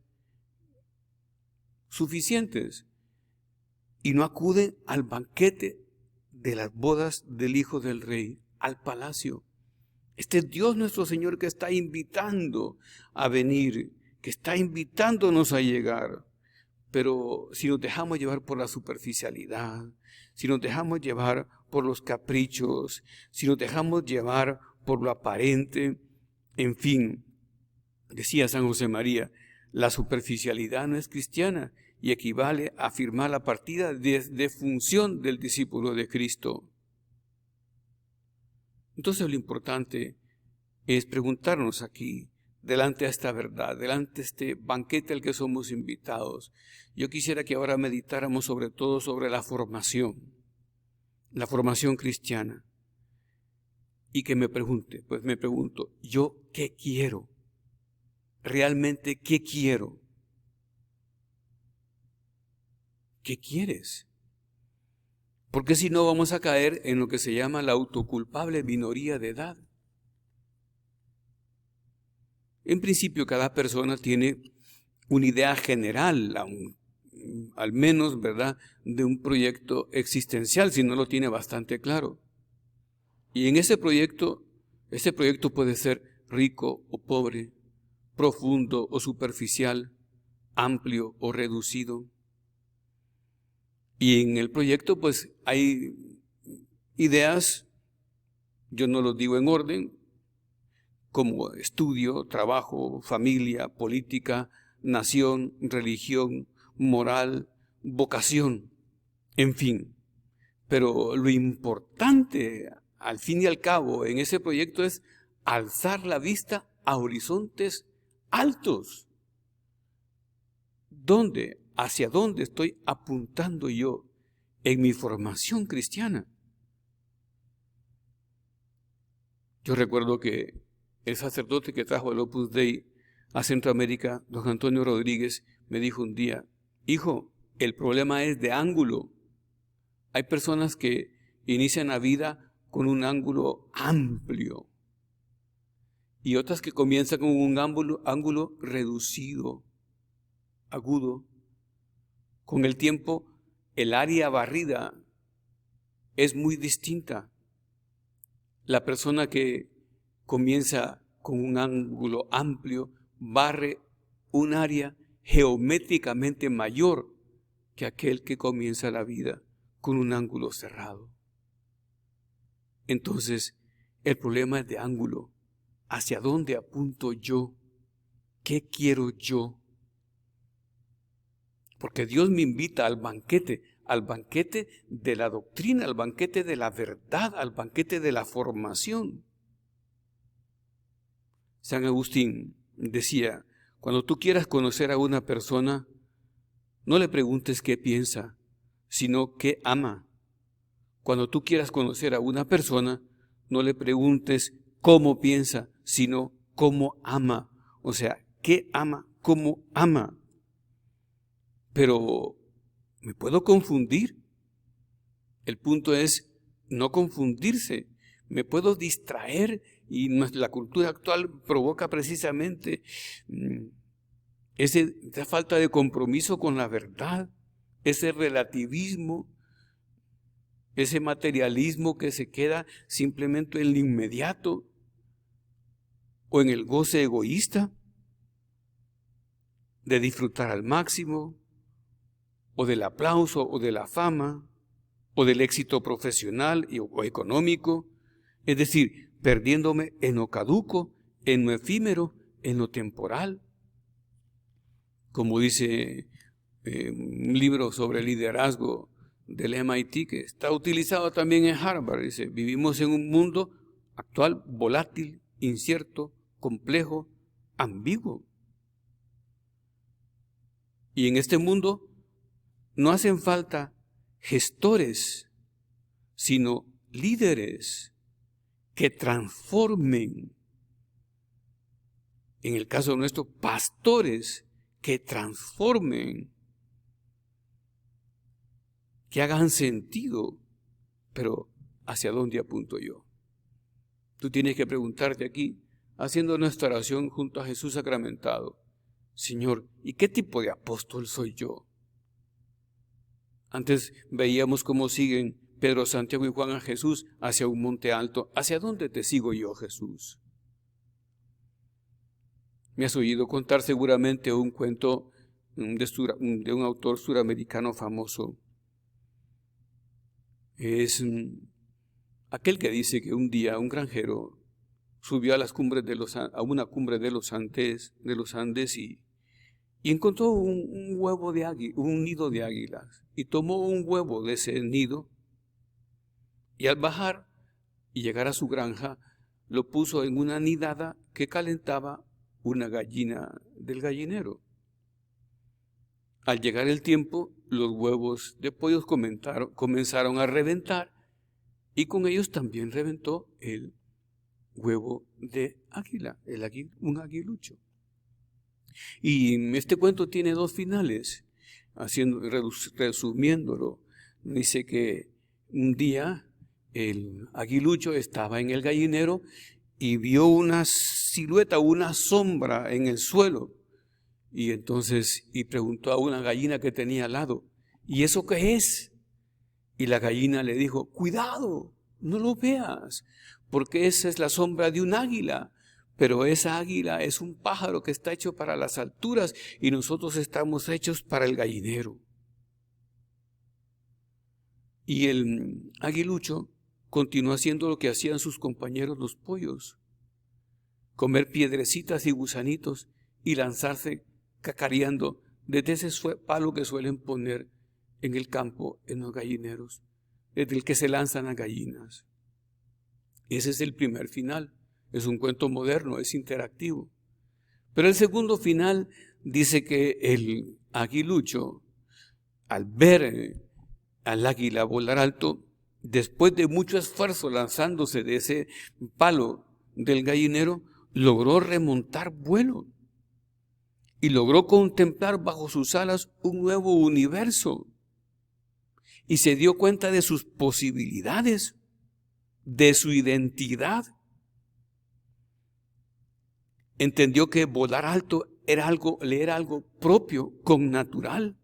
[SPEAKER 1] suficientes y no acuden al banquete de las bodas del Hijo del Rey, al palacio. Este es Dios nuestro Señor que está invitando a venir, que está invitándonos a llegar. Pero si nos dejamos llevar por la superficialidad, si nos dejamos llevar por los caprichos, si nos dejamos llevar por lo aparente, en fin, decía San José María, la superficialidad no es cristiana y equivale a afirmar la partida de función del discípulo de Cristo. Entonces lo importante es preguntarnos aquí, delante de esta verdad, delante de este banquete al que somos invitados. Yo quisiera que ahora meditáramos sobre todo sobre la formación cristiana. Y que me pregunto, ¿yo qué quiero? ¿Realmente qué quiero? ¿Qué quieres? Porque si no vamos a caer en lo que se llama la autoculpable minoría de edad. En principio, cada persona tiene una idea general, al menos, ¿verdad?, de un proyecto existencial, si no lo tiene bastante claro. Y en ese proyecto puede ser rico o pobre, profundo o superficial, amplio o reducido. Y en el proyecto, pues, hay ideas, yo no los digo en orden, como estudio, trabajo, familia, política, nación, religión, moral, vocación, en fin. Pero lo importante, al fin y al cabo, en ese proyecto es alzar la vista a horizontes altos. ¿Dónde? ¿Hacia dónde estoy apuntando yo en mi formación cristiana? Yo recuerdo que el sacerdote que trajo el Opus Dei a Centroamérica, don Antonio Rodríguez, me dijo un día, hijo, el problema es de ángulo. Hay personas que inician la vida con un ángulo amplio y otras que comienzan con un ángulo reducido, agudo. Con el tiempo, el área barrida es muy distinta. La persona que comienza con un ángulo amplio barre un área geométricamente mayor que aquel que comienza la vida con un ángulo cerrado. Entonces, el problema es de ángulo. ¿Hacia dónde apunto yo? ¿Qué quiero yo? Porque Dios me invita al banquete de la doctrina, al banquete de la verdad, al banquete de la formación. San Agustín decía, cuando tú quieras conocer a una persona, no le preguntes qué piensa, sino qué ama. Cuando tú quieras conocer a una persona, no le preguntes cómo piensa, sino cómo ama. O sea, qué ama, cómo ama. Pero me puedo confundir. El punto es no confundirse. Me puedo distraer y la cultura actual provoca precisamente esa falta de compromiso con la verdad, ese relativismo, ese materialismo que se queda simplemente en lo inmediato o en el goce egoísta de disfrutar al máximo, o del aplauso o de la fama, o del éxito profesional o económico, es decir, perdiéndome en lo caduco, en lo efímero, en lo temporal. Como dice un libro sobre liderazgo del MIT, que está utilizado también en Harvard, dice, vivimos en un mundo actual volátil, incierto, complejo, ambiguo. Y en este mundo no hacen falta gestores, sino líderes que transformen. En el caso nuestro, pastores que transformen, que hagan sentido. Pero ¿hacia dónde apunto yo? Tú tienes que preguntarte aquí, haciendo nuestra oración junto a Jesús sacramentado, Señor, ¿y qué tipo de apóstol soy yo? Antes veíamos cómo siguen Pedro, Santiago y Juan a Jesús hacia un monte alto. ¿Hacia dónde te sigo yo, Jesús? Me has oído contar seguramente un cuento de un autor suramericano famoso. Es aquel que dice que un día un granjero subió a una cumbre de los Andes y encontró un huevo de águila, un nido de águilas, y tomó un huevo de ese nido y al bajar y llegar a su granja lo puso en una nidada que calentaba una gallina del gallinero. Al llegar el tiempo, los huevos de pollos comenzaron a reventar y con ellos también reventó el huevo de águila, un aguilucho. Y este cuento tiene dos finales, resumiéndolo. Dice que un día el aguilucho estaba en el gallinero y vio una silueta, una sombra en el suelo. Y entonces preguntó a una gallina que tenía al lado, ¿y eso qué es? Y la gallina le dijo, cuidado, no lo veas, porque esa es la sombra de un águila. Pero esa águila es un pájaro que está hecho para las alturas y nosotros estamos hechos para el gallinero. Y el aguilucho continuó haciendo lo que hacían sus compañeros los pollos: comer piedrecitas y gusanitos y lanzarse cacareando desde ese palo que suelen poner en el campo, en los gallineros, desde el que se lanzan las gallinas. Ese es el primer final. Es un cuento moderno, es interactivo. Pero el segundo final dice que el aguilucho, al ver al águila volar alto, después de mucho esfuerzo lanzándose de ese palo del gallinero, logró remontar vuelo y logró contemplar bajo sus alas un nuevo universo y se dio cuenta de sus posibilidades, de su identidad. Entendió que volar alto le era algo propio, connatural.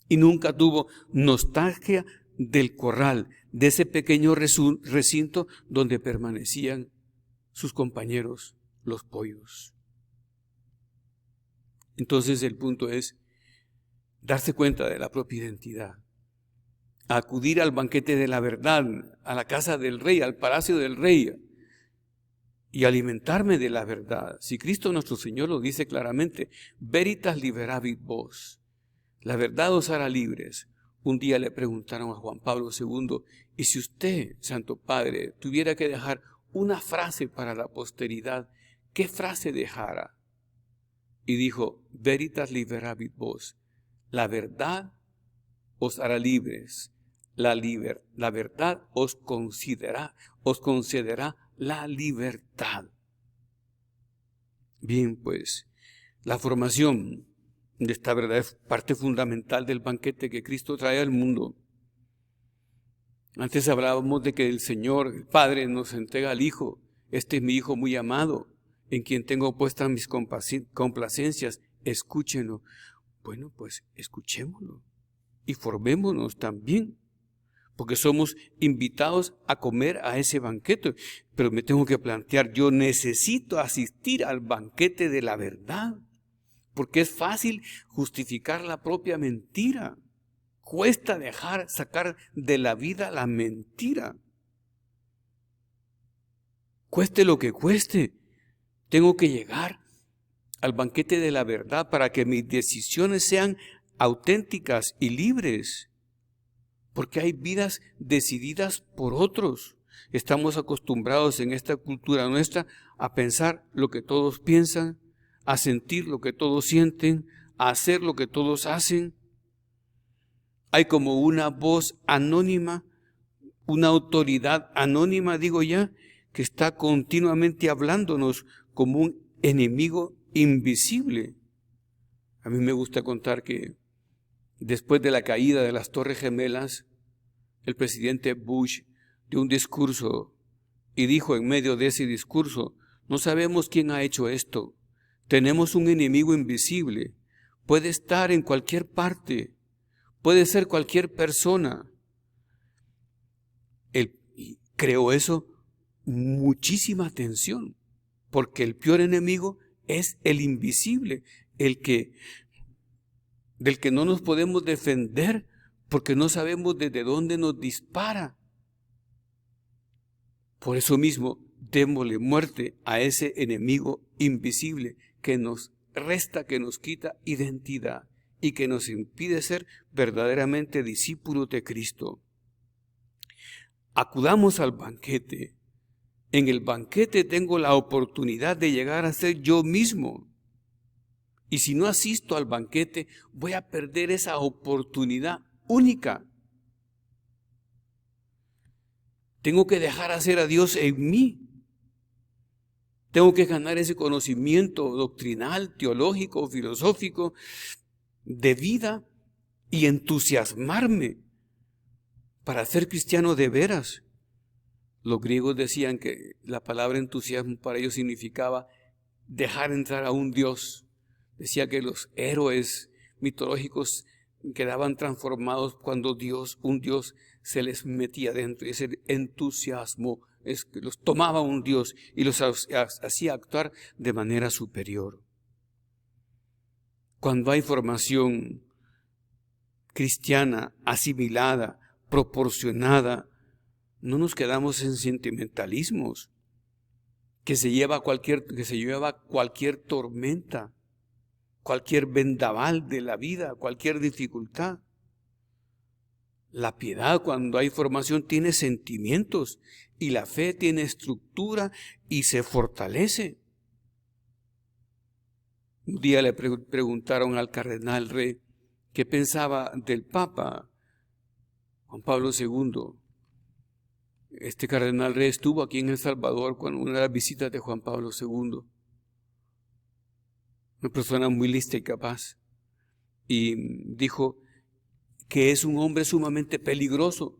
[SPEAKER 1] Y nunca tuvo nostalgia del corral, de ese pequeño recinto donde permanecían sus compañeros, los pollos. Entonces el punto es darse cuenta de la propia identidad, acudir al banquete de la verdad, a la casa del rey, al palacio del rey, y alimentarme de la verdad. Si Cristo nuestro Señor lo dice claramente, veritas liberavit vos, la verdad os hará libres. Un día le preguntaron a Juan Pablo II, y si usted, Santo Padre, tuviera que dejar una frase para la posteridad, ¿qué frase dejara? Y dijo, veritas liberavit vos, la verdad os hará libres, la verdad os concederá la libertad. Bien, pues, la formación de esta verdad es parte fundamental del banquete que Cristo trae al mundo. Antes hablábamos de que el Señor, el Padre, nos entrega al Hijo. Este es mi Hijo muy amado, en quien tengo puestas mis complacencias. Escúchenlo. Bueno, pues escuchémoslo y formémonos también, porque somos invitados a comer a ese banquete. Pero me tengo que plantear, yo necesito asistir al banquete de la verdad, porque es fácil justificar la propia mentira. Cuesta sacar de la vida la mentira. Cueste lo que cueste, tengo que llegar al banquete de la verdad para que mis decisiones sean auténticas y libres. Porque hay vidas decididas por otros. Estamos acostumbrados en esta cultura nuestra a pensar lo que todos piensan, a sentir lo que todos sienten, a hacer lo que todos hacen. Hay como una voz anónima, una autoridad anónima, digo ya, que está continuamente hablándonos como un enemigo invisible. A mí me gusta contar que después de la caída de las Torres Gemelas, el presidente Bush dio un discurso y dijo en medio de ese discurso, no sabemos quién ha hecho esto, tenemos un enemigo invisible, puede estar en cualquier parte, puede ser cualquier persona. Él creó eso muchísima atención, porque el peor enemigo es el invisible, del que no nos podemos defender porque no sabemos desde dónde nos dispara. Por eso mismo, démosle muerte a ese enemigo invisible que nos resta, que nos quita identidad y que nos impide ser verdaderamente discípulos de Cristo. Acudamos al banquete. En el banquete tengo la oportunidad de llegar a ser yo mismo. Y si no asisto al banquete, voy a perder esa oportunidad única. Tengo que dejar hacer a Dios en mí. Tengo que ganar ese conocimiento doctrinal, teológico, filosófico, de vida y entusiasmarme para ser cristiano de veras. Los griegos decían que la palabra entusiasmo para ellos significaba dejar entrar a un Dios. Decía que los héroes mitológicos quedaban transformados cuando un Dios se les metía dentro. Y ese entusiasmo es que los tomaba un Dios y los hacía actuar de manera superior. Cuando hay formación cristiana asimilada, proporcionada, no nos quedamos en sentimentalismos que se lleva cualquier tormenta, cualquier vendaval de la vida, cualquier dificultad. La piedad, cuando hay formación, tiene sentimientos y la fe tiene estructura y se fortalece. Un día le preguntaron al cardenal Rey qué pensaba del Papa Juan Pablo II. Este cardenal Rey estuvo aquí en El Salvador cuando una de las visitas de Juan Pablo II. Una persona muy lista y capaz. Y dijo que es un hombre sumamente peligroso.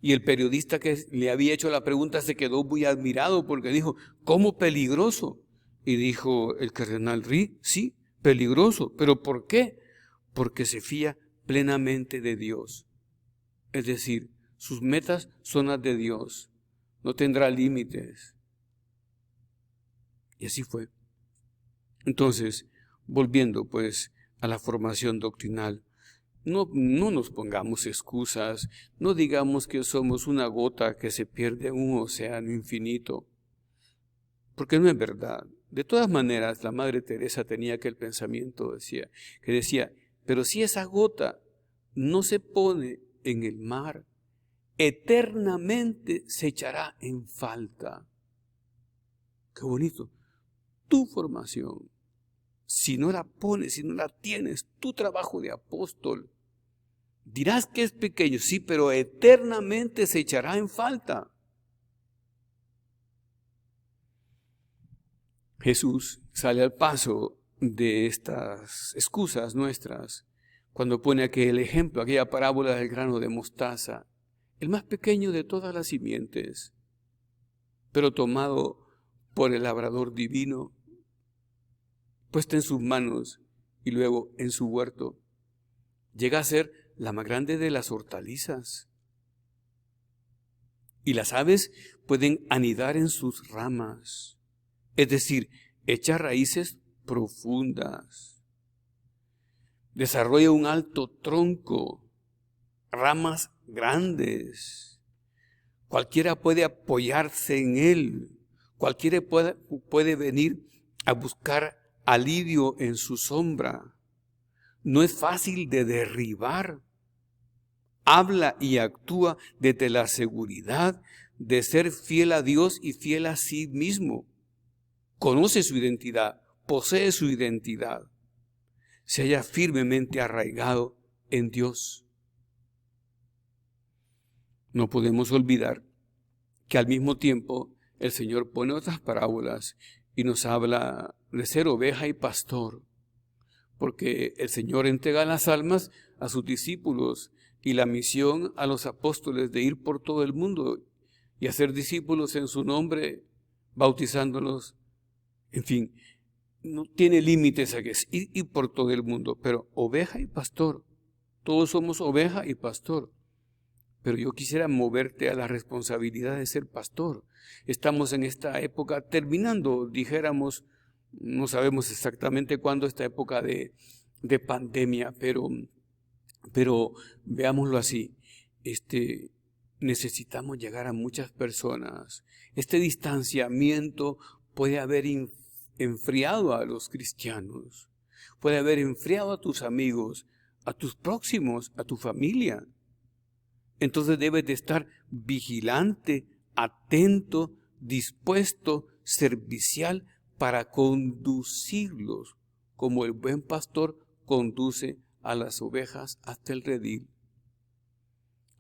[SPEAKER 1] Y el periodista que le había hecho la pregunta se quedó muy admirado porque dijo, ¿cómo peligroso? Y dijo el cardenal Rey, sí, peligroso. ¿Pero por qué? Porque se fía plenamente de Dios. Es decir, sus metas son las de Dios. No tendrá límites. Y así fue. Entonces, Volviendo pues a la formación doctrinal, no nos pongamos excusas, no digamos que somos una gota que se pierde en un océano infinito, porque no es verdad. De todas maneras, la Madre Teresa tenía aquel pensamiento, que decía, pero si esa gota no se pone en el mar, eternamente se echará en falta. Qué bonito. Tu formación, si no la pones, si no la tienes, tu trabajo de apóstol, dirás que es pequeño, sí, pero eternamente se echará en falta. Jesús sale al paso de estas excusas nuestras cuando pone aquel ejemplo, aquella parábola del grano de mostaza, el más pequeño de todas las simientes, pero tomado por el labrador divino, puesta en sus manos y luego en su huerto, llega a ser la más grande de las hortalizas. Y las aves pueden anidar en sus ramas, es decir, echa raíces profundas. Desarrolla un alto tronco, ramas grandes. Cualquiera puede apoyarse en él. Cualquiera puede venir a buscar alivio en su sombra. No es fácil de derribar. Habla y actúa desde la seguridad de ser fiel a Dios y fiel a sí mismo. Conoce su identidad, posee su identidad. Se halla firmemente arraigado en Dios. No podemos olvidar que al mismo tiempo el Señor pone otras parábolas y nos habla de ser oveja y pastor, porque el Señor entrega las almas a sus discípulos y la misión a los apóstoles de ir por todo el mundo y hacer discípulos en su nombre, bautizándolos. En fin, no tiene límites a que ir por todo el mundo, pero oveja y pastor, todos somos oveja y pastor. Pero yo quisiera moverte a la responsabilidad de ser pastor. Estamos en esta época terminando, dijéramos, no sabemos exactamente cuándo, esta época de pandemia, pero veámoslo así, necesitamos llegar a muchas personas. Este distanciamiento puede haber enfriado a los cristianos, puede haber enfriado a tus amigos, a tus próximos, a tu familia. Entonces debes de estar vigilante, atento, dispuesto, servicial para conducirlos como el buen pastor conduce a las ovejas hasta el redil.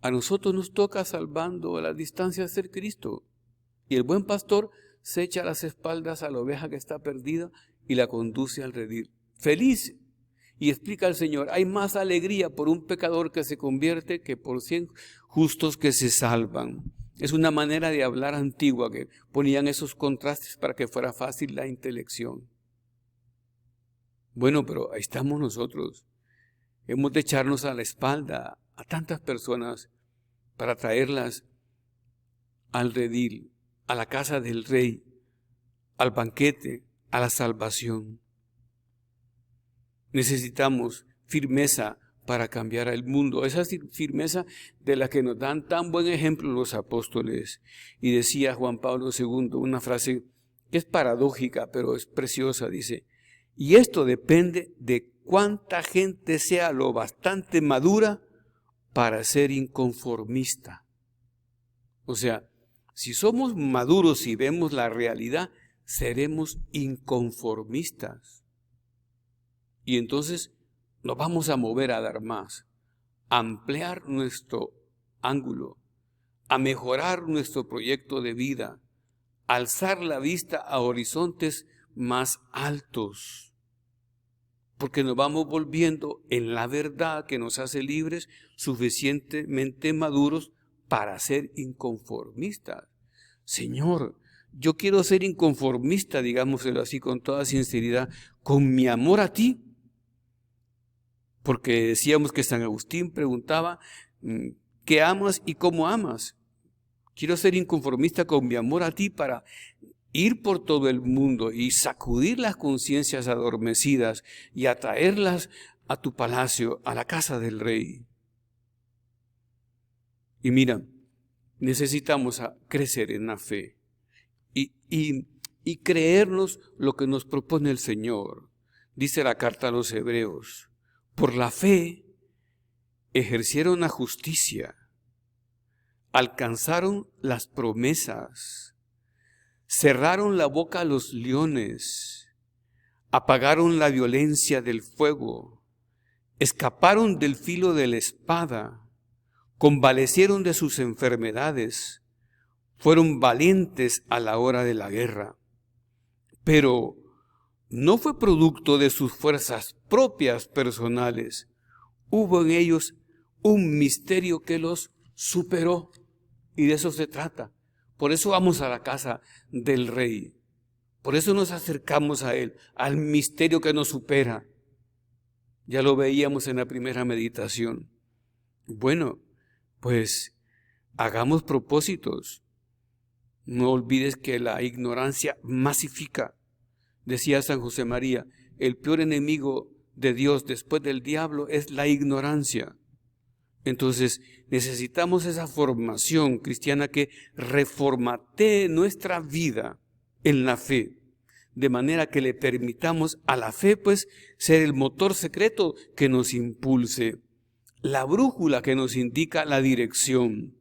[SPEAKER 1] A nosotros nos toca, salvando a la distancia, ser Cristo. Y el buen pastor se echa a las espaldas a la oveja que está perdida y la conduce al redil. Feliz. Y explica al Señor, hay más alegría por un pecador que se convierte que por 100 justos que se salvan. Es una manera de hablar antigua que ponían esos contrastes para que fuera fácil la intelección. Bueno, pero ahí estamos nosotros. Hemos de echarnos a la espalda a tantas personas para traerlas al redil, a la casa del Rey, al banquete, a la salvación. Necesitamos firmeza para cambiar al mundo, esa firmeza de la que nos dan tan buen ejemplo los apóstoles. Y decía Juan Pablo II una frase que es paradójica, pero es preciosa, dice, y esto depende de cuánta gente sea lo bastante madura para ser inconformista. O sea, si somos maduros y vemos la realidad, seremos inconformistas. Y entonces nos vamos a mover a dar más, a ampliar nuestro ángulo, a mejorar nuestro proyecto de vida, a alzar la vista a horizontes más altos, porque nos vamos volviendo en la verdad que nos hace libres, suficientemente maduros para ser inconformistas. Señor, yo quiero ser inconformista, digámoslo así con toda sinceridad, con mi amor a ti. Porque decíamos que San Agustín preguntaba, ¿qué amas y cómo amas? Quiero ser inconformista con mi amor a ti para ir por todo el mundo y sacudir las conciencias adormecidas y atraerlas a tu palacio, a la casa del rey. Y mira, necesitamos crecer en la fe y creernos lo que nos propone el Señor. Dice la carta a los Hebreos, por la fe ejercieron la justicia, alcanzaron las promesas, cerraron la boca a los leones, apagaron la violencia del fuego, escaparon del filo de la espada, convalecieron de sus enfermedades, fueron valientes a la hora de la guerra. Pero no fue producto de sus fuerzas propias personales. Hubo en ellos un misterio que los superó. Y de eso se trata. Por eso vamos a la casa del rey. Por eso nos acercamos a él, al misterio que nos supera. Ya lo veíamos en la primera meditación. Bueno, pues hagamos propósitos. No olvides que la ignorancia masifica. Decía San José María, el peor enemigo de Dios después del diablo es la ignorancia. Entonces necesitamos esa formación cristiana que reformatee nuestra vida en la fe, de manera que le permitamos a la fe pues ser el motor secreto que nos impulse, la brújula que nos indica la dirección,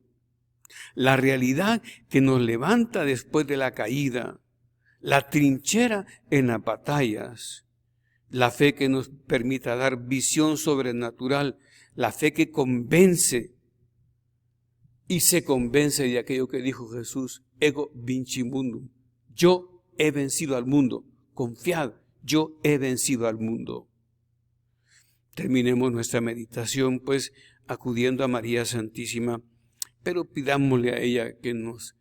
[SPEAKER 1] la realidad que nos levanta después de la caída, la trinchera en las batallas, la fe que nos permita dar visión sobrenatural, la fe que convence y se convence de aquello que dijo Jesús, ego vinci mundum, yo he vencido al mundo, confiad, yo he vencido al mundo. Terminemos nuestra meditación pues acudiendo a María Santísima, pero pidámosle a ella que nos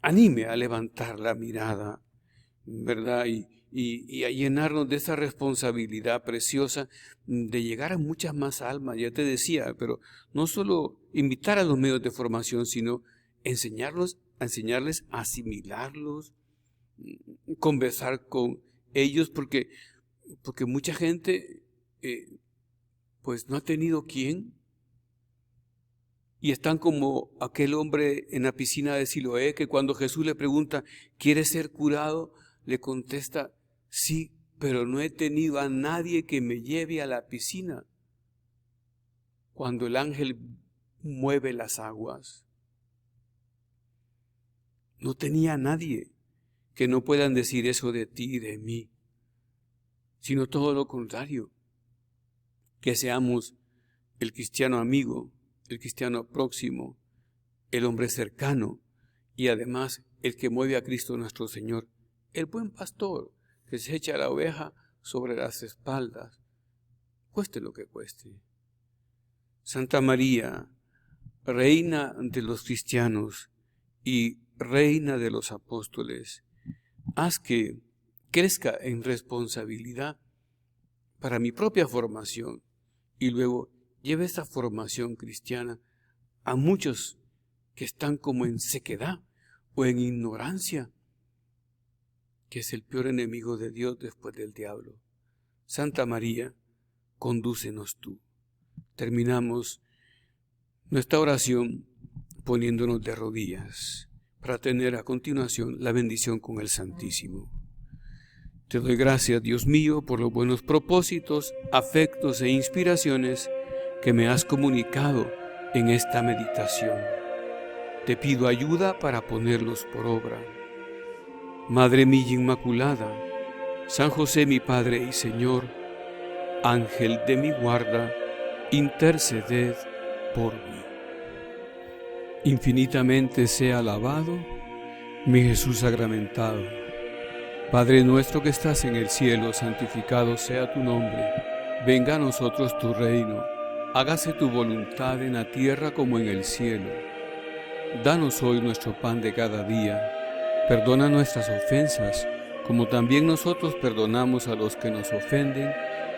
[SPEAKER 1] anime a levantar la mirada, ¿verdad? Y a llenarnos de esa responsabilidad preciosa de llegar a muchas más almas, ya te decía, pero no solo invitar a los medios de formación, sino enseñarles a asimilarlos, conversar con ellos, porque mucha gente pues no ha tenido quién, y están como aquel hombre en la piscina de Siloé, que cuando Jesús le pregunta, ¿quieres ser curado?, le contesta, sí, pero no he tenido a nadie que me lleve a la piscina cuando el ángel mueve las aguas. No tenía a nadie que no puedan decir eso de ti y de mí, sino todo lo contrario, que seamos el cristiano amigo, el cristiano próximo, el hombre cercano y además el que mueve a Cristo nuestro Señor, el buen pastor que se echa la oveja sobre las espaldas, cueste lo que cueste. Santa María, reina de los cristianos y reina de los apóstoles, haz que crezca en responsabilidad para mi propia formación y luego lleve esta formación cristiana a muchos que están como en sequedad o en ignorancia, que es el peor enemigo de Dios después del diablo. Santa María, condúcenos tú. Terminamos nuestra oración poniéndonos de rodillas para tener a continuación la bendición con el Santísimo. Te doy gracias, Dios mío, por los buenos propósitos, afectos e inspiraciones que me has comunicado en esta meditación. Te pido ayuda para ponerlos por obra. Madre mía Inmaculada, San José mi Padre y Señor, Ángel de mi guarda, interceded por mí. Infinitamente sea alabado mi Jesús sacramentado. Padre nuestro que estás en el cielo, santificado sea tu nombre. Venga a nosotros tu reino. Hágase tu voluntad en la tierra como en el cielo. Danos hoy nuestro pan de cada día. Perdona nuestras ofensas, como también nosotros perdonamos a los que nos ofenden,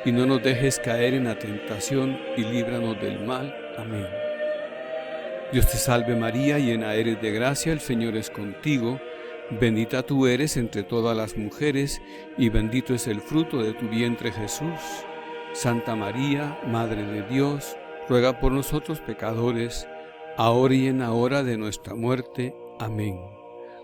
[SPEAKER 1] y no nos dejes caer en la tentación, y líbranos del mal. Amén. Dios te salve María, llena eres de gracia, el Señor es contigo. Bendita tú eres entre todas las mujeres, y bendito es el fruto de tu vientre Jesús. Santa María, Madre de Dios, ruega por nosotros pecadores, ahora y en la hora de nuestra muerte. Amén.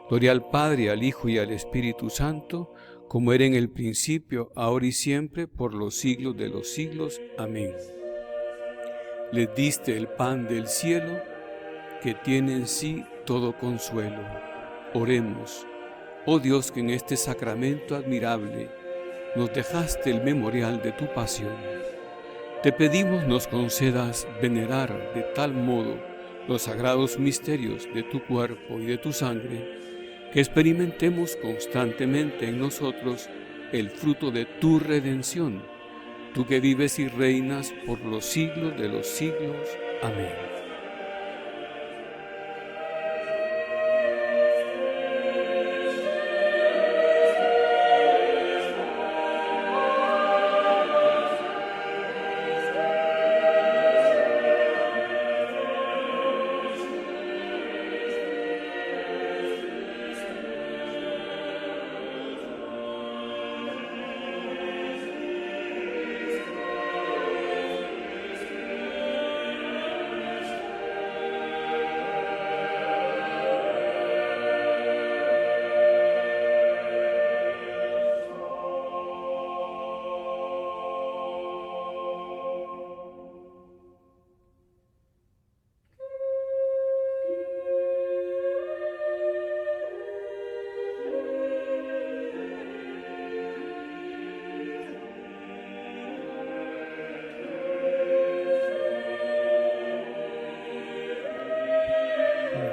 [SPEAKER 1] Gloria al Padre, al Hijo y al Espíritu Santo, como era en el principio, ahora y siempre, por los siglos de los siglos. Amén. Les diste el pan del cielo, que tiene en sí todo consuelo. Oremos. Oh Dios, que en este sacramento admirable nos dejaste el memorial de tu pasión. Te pedimos nos concedas venerar de tal modo los sagrados misterios de tu cuerpo y de tu sangre, que experimentemos constantemente en nosotros el fruto de tu redención, tú que vives y reinas por los siglos de los siglos. Amén.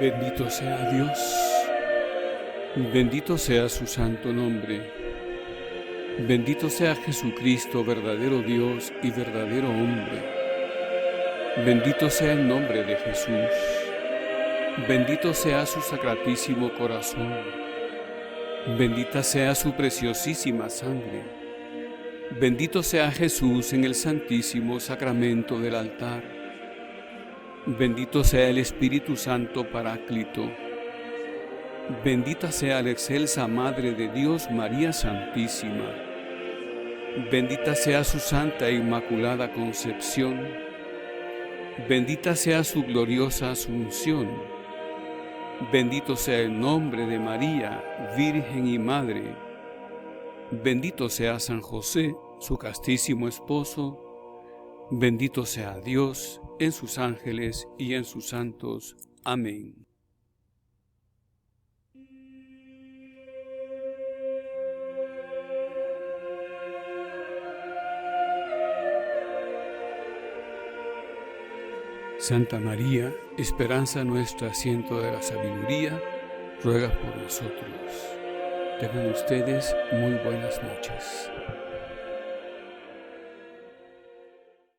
[SPEAKER 1] Bendito sea Dios, bendito sea su santo nombre, bendito sea Jesucristo, verdadero Dios y verdadero hombre, bendito sea el nombre de Jesús, bendito sea su sacratísimo corazón, bendita sea su preciosísima sangre, bendito sea Jesús en el santísimo sacramento del altar. Bendito sea el Espíritu Santo Paráclito. Bendita sea la excelsa Madre de Dios, María Santísima. Bendita sea su Santa e Inmaculada Concepción. Bendita sea su gloriosa Asunción. Bendito sea el nombre de María, Virgen y Madre. Bendito sea San José, su castísimo esposo. Bendito sea Dios en sus ángeles y en sus santos. Amén. Santa María, esperanza nuestra, asiento de la sabiduría, ruega por nosotros. Tengan ustedes muy buenas noches.